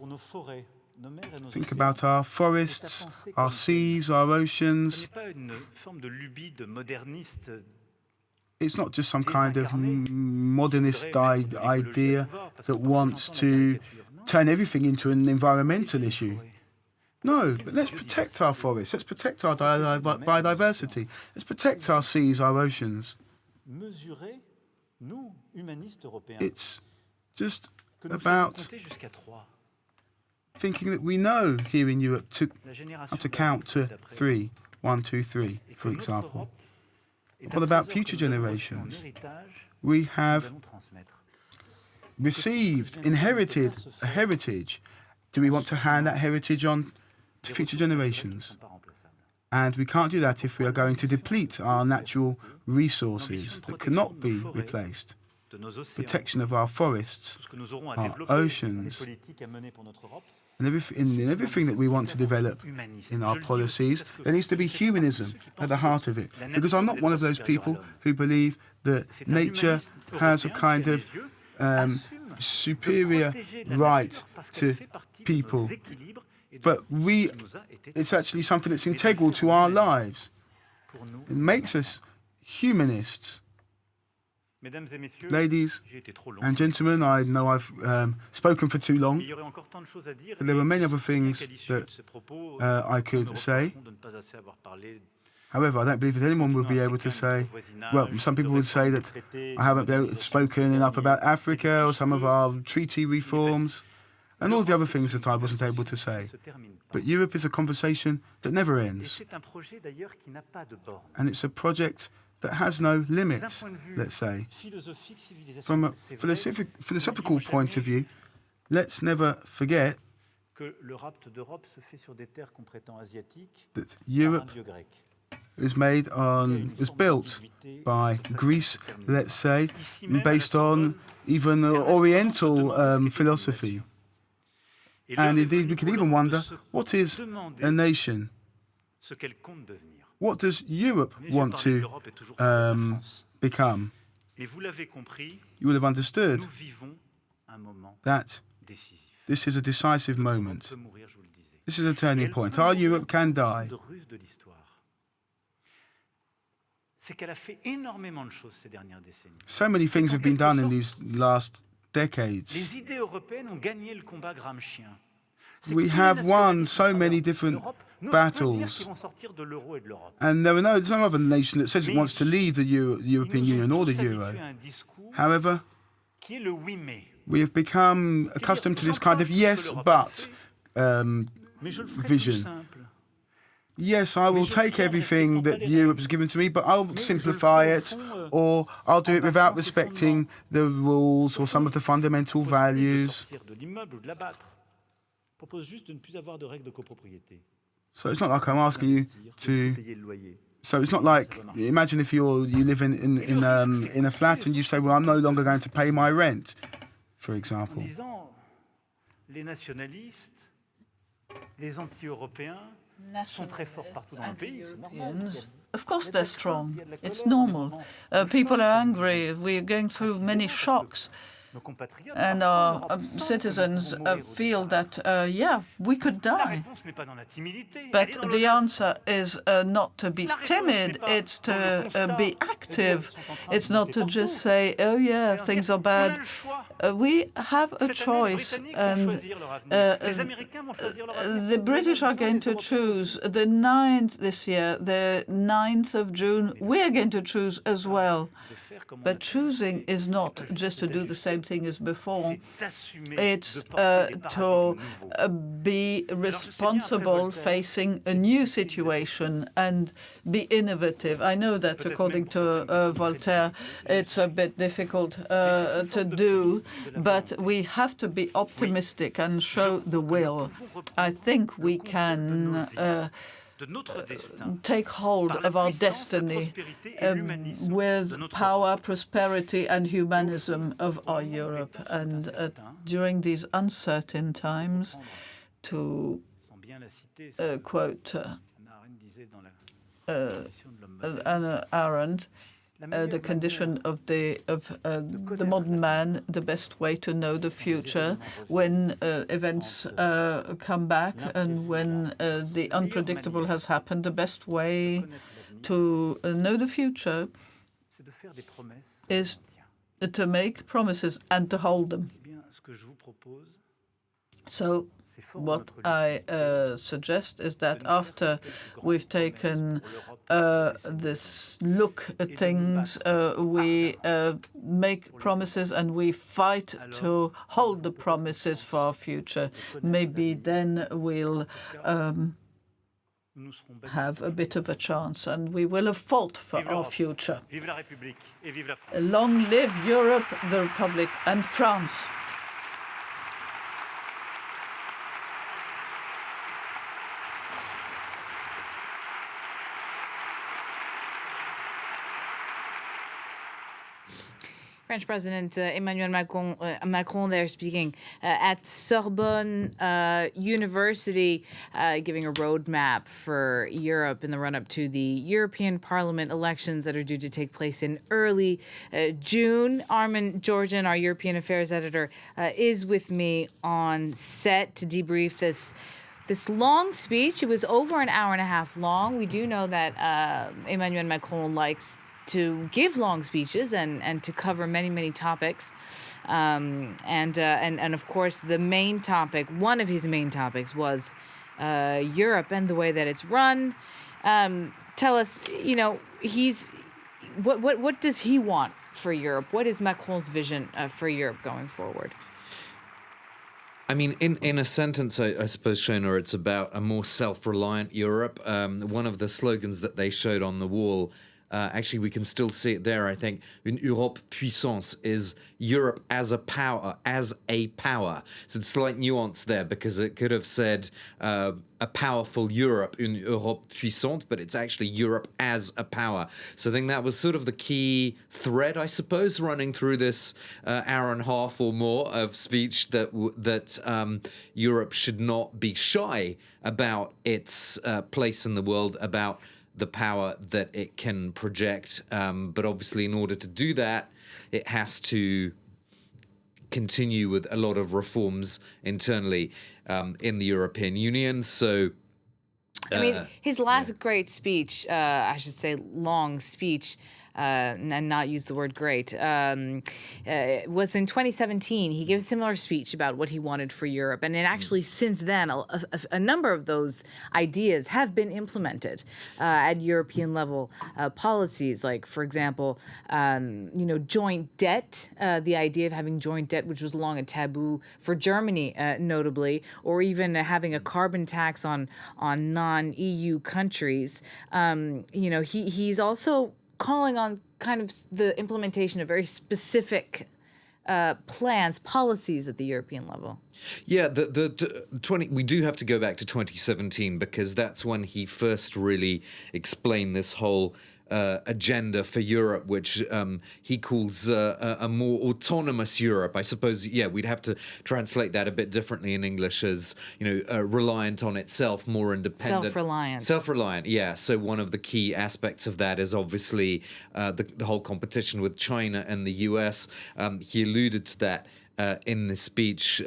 Think about our forests, our seas, our oceans. It's not just some kind of modernist idea that wants to turn everything into an environmental issue. No, but let's protect our forests, let's protect our biodiversity, let's protect our seas, our oceans. It's just about thinking that we know here in Europe how to count to 3, 1, 2, 3, for example. What about future generations? We have inherited a heritage. Do we want to hand that heritage on to future generations? And we can't do that if we are going to deplete our natural resources that cannot be replaced. Protection of our forests, our oceans, In everything that we want to develop in our policies, there needs to be humanism at the heart of it. Because I'm not one of those people who believe that nature has a kind of superior right to people. But it's actually something that's integral to our lives. It makes us humanists. Ladies and gentlemen, I know I've spoken for too long, but there were many other things that I could say. However, I don't believe that anyone would be able to say, well, some people would say that I haven't spoken enough about Africa or some of our treaty reforms and all the other things that I wasn't able to say. But Europe is a conversation that never ends. And it's a project that has no limits, let's say. From a philosophical point of view, let's never forget that Europe is built by Greece, let's say, based on even Oriental philosophy. And indeed, we can even wonder, what is a nation? What does Europe want to become? You will have understood that this is a decisive moment. This is a turning point. Our Europe can die. So many things have been done in these last decades. We have won so many different battles, and there's no other nation that says it wants to leave the European Union or the Euro. However, we have become accustomed to this kind of yes, but vision. Yes, I will take everything that Europe has given to me, but I'll simplify it, or I'll do it without respecting the rules or some of the fundamental values. So it's not like I'm asking you to. So it's not like, imagine if you live in a flat and you say, well, I'm no longer going to pay my rent, for example. Of course they're strong. It's normal. People are angry. We are going through many shocks. And our citizens feel that, we could die. But the answer is not to be timid, it's to be active. It's not to just say, oh yeah, things are bad. We have a choice, and the British are going to choose the 9th this year, the 9th of June. We're going to choose as well. But choosing is not just to do the same thing as before. It's to be responsible facing a new situation and be innovative. I know that according to Voltaire, it's a bit difficult to do, but we have to be optimistic and show the will. I think we can take hold of our destiny with power, prosperity and humanism of our Europe. And during these uncertain times, to quote Hannah Arendt, the condition of the modern man, the best way to know the future when events come back and when the unpredictable has happened. The best way to know the future is to make promises and to hold them. So what I suggest is that after we've taken this look at things, we make promises and we fight to hold the promises for our future. Maybe then we'll have a bit of a chance and we will have fought for our future. Long live Europe, the Republic and France. French President Emmanuel Macron there speaking at Sorbonne University, giving a roadmap for Europe in the run-up to the European Parliament elections that are due to take place in early June. Armin Georgian, our European Affairs editor, is with me on set to debrief this long speech. It was over an hour and a half long. We do know that Emmanuel Macron likes to give long speeches and to cover many, many topics. And of course, the main topic, one of his main topics was Europe and the way that it's run. Tell us, what does he want for Europe? What is Macron's vision for Europe going forward? I mean, in a sentence, I suppose, Shona, it's about a more self-reliant Europe. One of the slogans that they showed on the wall, actually, we can still see it there, I think. Une Europe puissance is Europe as a power, So it's slight nuance there, because it could have said a powerful Europe, une Europe puissante, but it's actually Europe as a power. So I think that was sort of the key thread, I suppose, running through this hour and a half or more of speech, that Europe should not be shy about its place in the world, about the power that it can project. But obviously, in order to do that, it has to continue with a lot of reforms internally in the European Union. So, I mean, his last great speech, I should say long speech, and not use the word great, was in 2017. He gave a similar speech about what he wanted for Europe. And then actually since then, a number of those ideas have been implemented at European level policies. Like, for example, joint debt, the idea of having joint debt, which was long a taboo for Germany, notably, or even having a carbon tax on non-EU countries. He's also calling on kind of the implementation of very specific policies at the European level. Yeah, we do have to go back to 2017, because that's when he first really explained this whole agenda for Europe, which he calls a more autonomous Europe. I suppose, we'd have to translate that a bit differently in English as, reliant on itself, more independent. Self-reliant, yeah. So one of the key aspects of that is obviously the whole competition with China and the US. He alluded to that in the speech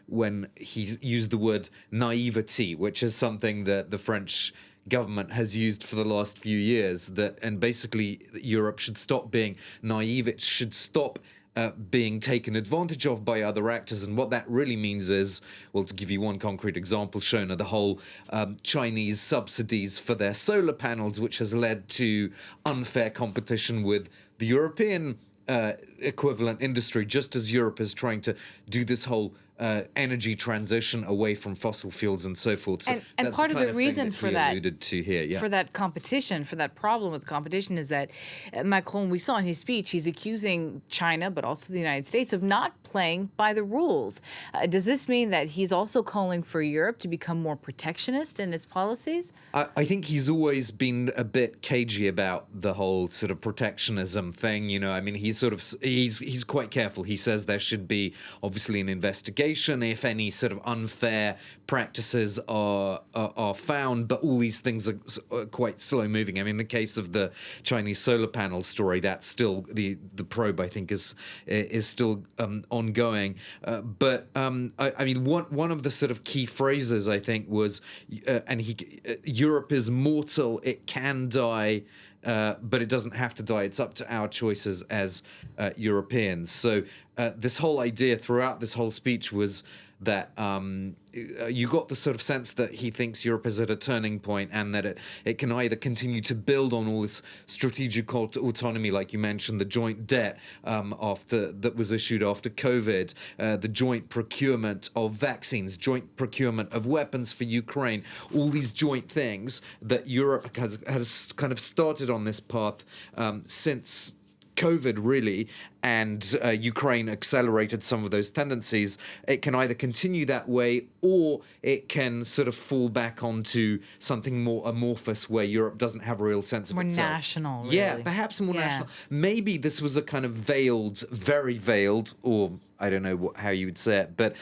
when he used the word naivety, which is something that the French government has used for the last few years, and basically Europe should stop being naive. It should stop being taken advantage of by other actors. And what that really means is, well, to give you one concrete example, Shona, the whole Chinese subsidies for their solar panels, which has led to unfair competition with the European equivalent industry, just as Europe is trying to do this whole energy transition away from fossil fuels and so forth. So and part of the reason for that, alluded to here, for that competition, for that problem with competition, is that Macron, we saw in his speech, he's accusing China, but also the United States, of not playing by the rules. Does this mean that he's also calling for Europe to become more protectionist in its policies? I think he's always been a bit cagey about the whole sort of protectionism thing. I mean, he's quite careful. He says there should be obviously an investigation if any sort of unfair practices are found, but all these things are quite slow moving. I mean, in the case of the Chinese solar panel story, that's still the probe, I think, is still ongoing. But I mean, one of the sort of key phrases, I think, was Europe is mortal, it can die, but it doesn't have to die. It's up to our choices as Europeans. So this whole idea throughout this whole speech was that you got the sort of sense that he thinks Europe is at a turning point, and that it can either continue to build on all this strategic autonomy, like you mentioned, the joint debt that was issued after COVID, the joint procurement of vaccines, joint procurement of weapons for Ukraine, all these joint things that Europe has kind of started on this path since COVID, really, and Ukraine accelerated some of those tendencies, it can either continue that way or it can sort of fall back onto something more amorphous where Europe doesn't have a real sense of More itself. national, Yeah, really. perhaps more Yeah. national. Maybe this was a kind of veiled, very veiled, or I don't know how you would say it, but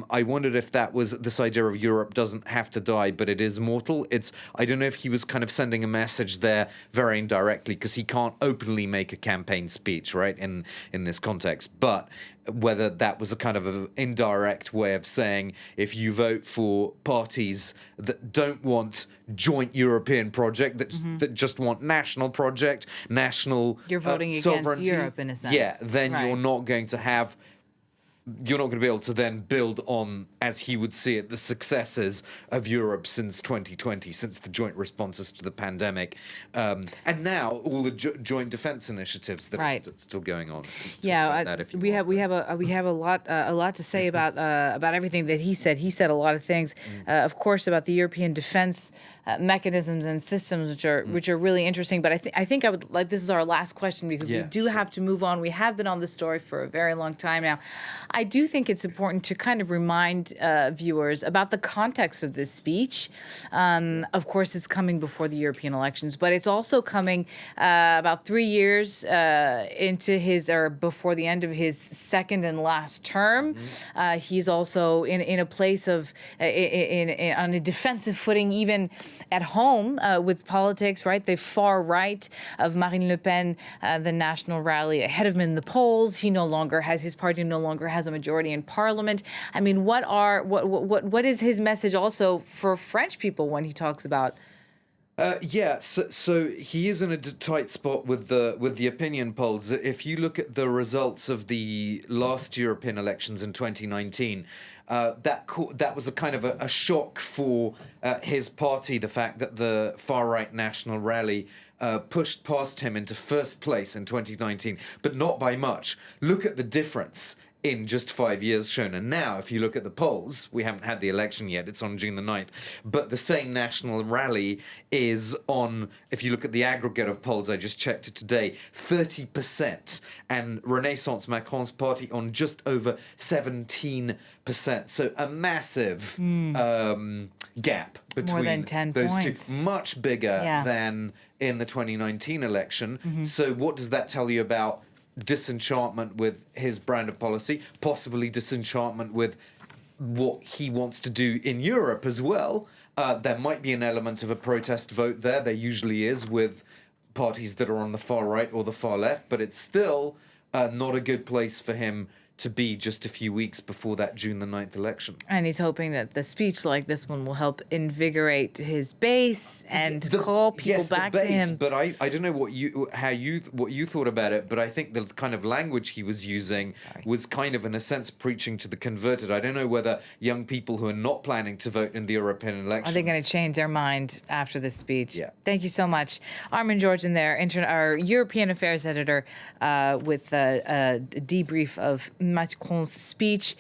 I wondered if that was this idea of Europe doesn't have to die, but it is mortal. I don't know if he was kind of sending a message there very indirectly, because he can't openly make a campaign speech, right, in this context, but whether that was a kind of an indirect way of saying, if you vote for parties that don't want joint European project, that just want national project, national You're voting against sovereignty, Europe, in a sense. yeah, then Right. you're not going to be able to then build on, as he would see it, the successes of Europe since 2020, since the joint responses to the pandemic, and now all the joint defense initiatives that Right. are still going on. Yeah, About that if you we want. have a lot to say about everything that he said. He said a lot of things, of course, about the European defense mechanisms and systems, which are really interesting. But I think I would like, this is our last question, because we Yeah, do have to move on. We have been on this story for a very long time now. I do think it's important to kind of remind viewers about the context of this speech. Of course, it's coming before the European elections, but it's also coming about 3 years into before the end of his second and last term. He's also in a place of on a defensive footing, even at home with politics, right? The far right of Marine Le Pen, the National Rally, ahead of him in the polls. His party no longer has a majority in parliament. I mean, what is his message also for French people when he talks about? So he is in a tight spot with the opinion polls. If you look at the results of the last European elections in 2019, that was a kind of a shock for his party. The fact that the far right National Rally pushed past him into first place in 2019, but not by much. Look at the difference in just 5 years shown. And now, if you look at the polls, we haven't had the election yet, it's on June the 9th, but the same National Rally is on, if you look at the aggregate of polls, I just checked it today, 30%, and Renaissance Macron's party on just over 17%. So a massive gap between More than 10 those points. two, much bigger Yeah. than in the 2019 election. So what does that tell you about disenchantment with his brand of policy, possibly disenchantment with what he wants to do in Europe as well? There might be an element of a protest vote there. There usually is with parties that are on the far right or the far left, but it's still not a good place for him to be just a few weeks before that June the 9th election. And he's hoping that the speech like this one will help invigorate his base and call people back the base, to him. But I don't know what you thought about it, but I think the kind of language he was using was kind of, in a sense, preaching to the converted. I don't know whether young people who are not planning to vote in the European election Are they going to change their mind after this speech? Yeah. Thank you so much. Armin Georgian there, our European Affairs editor, with a debrief of Macron's speech.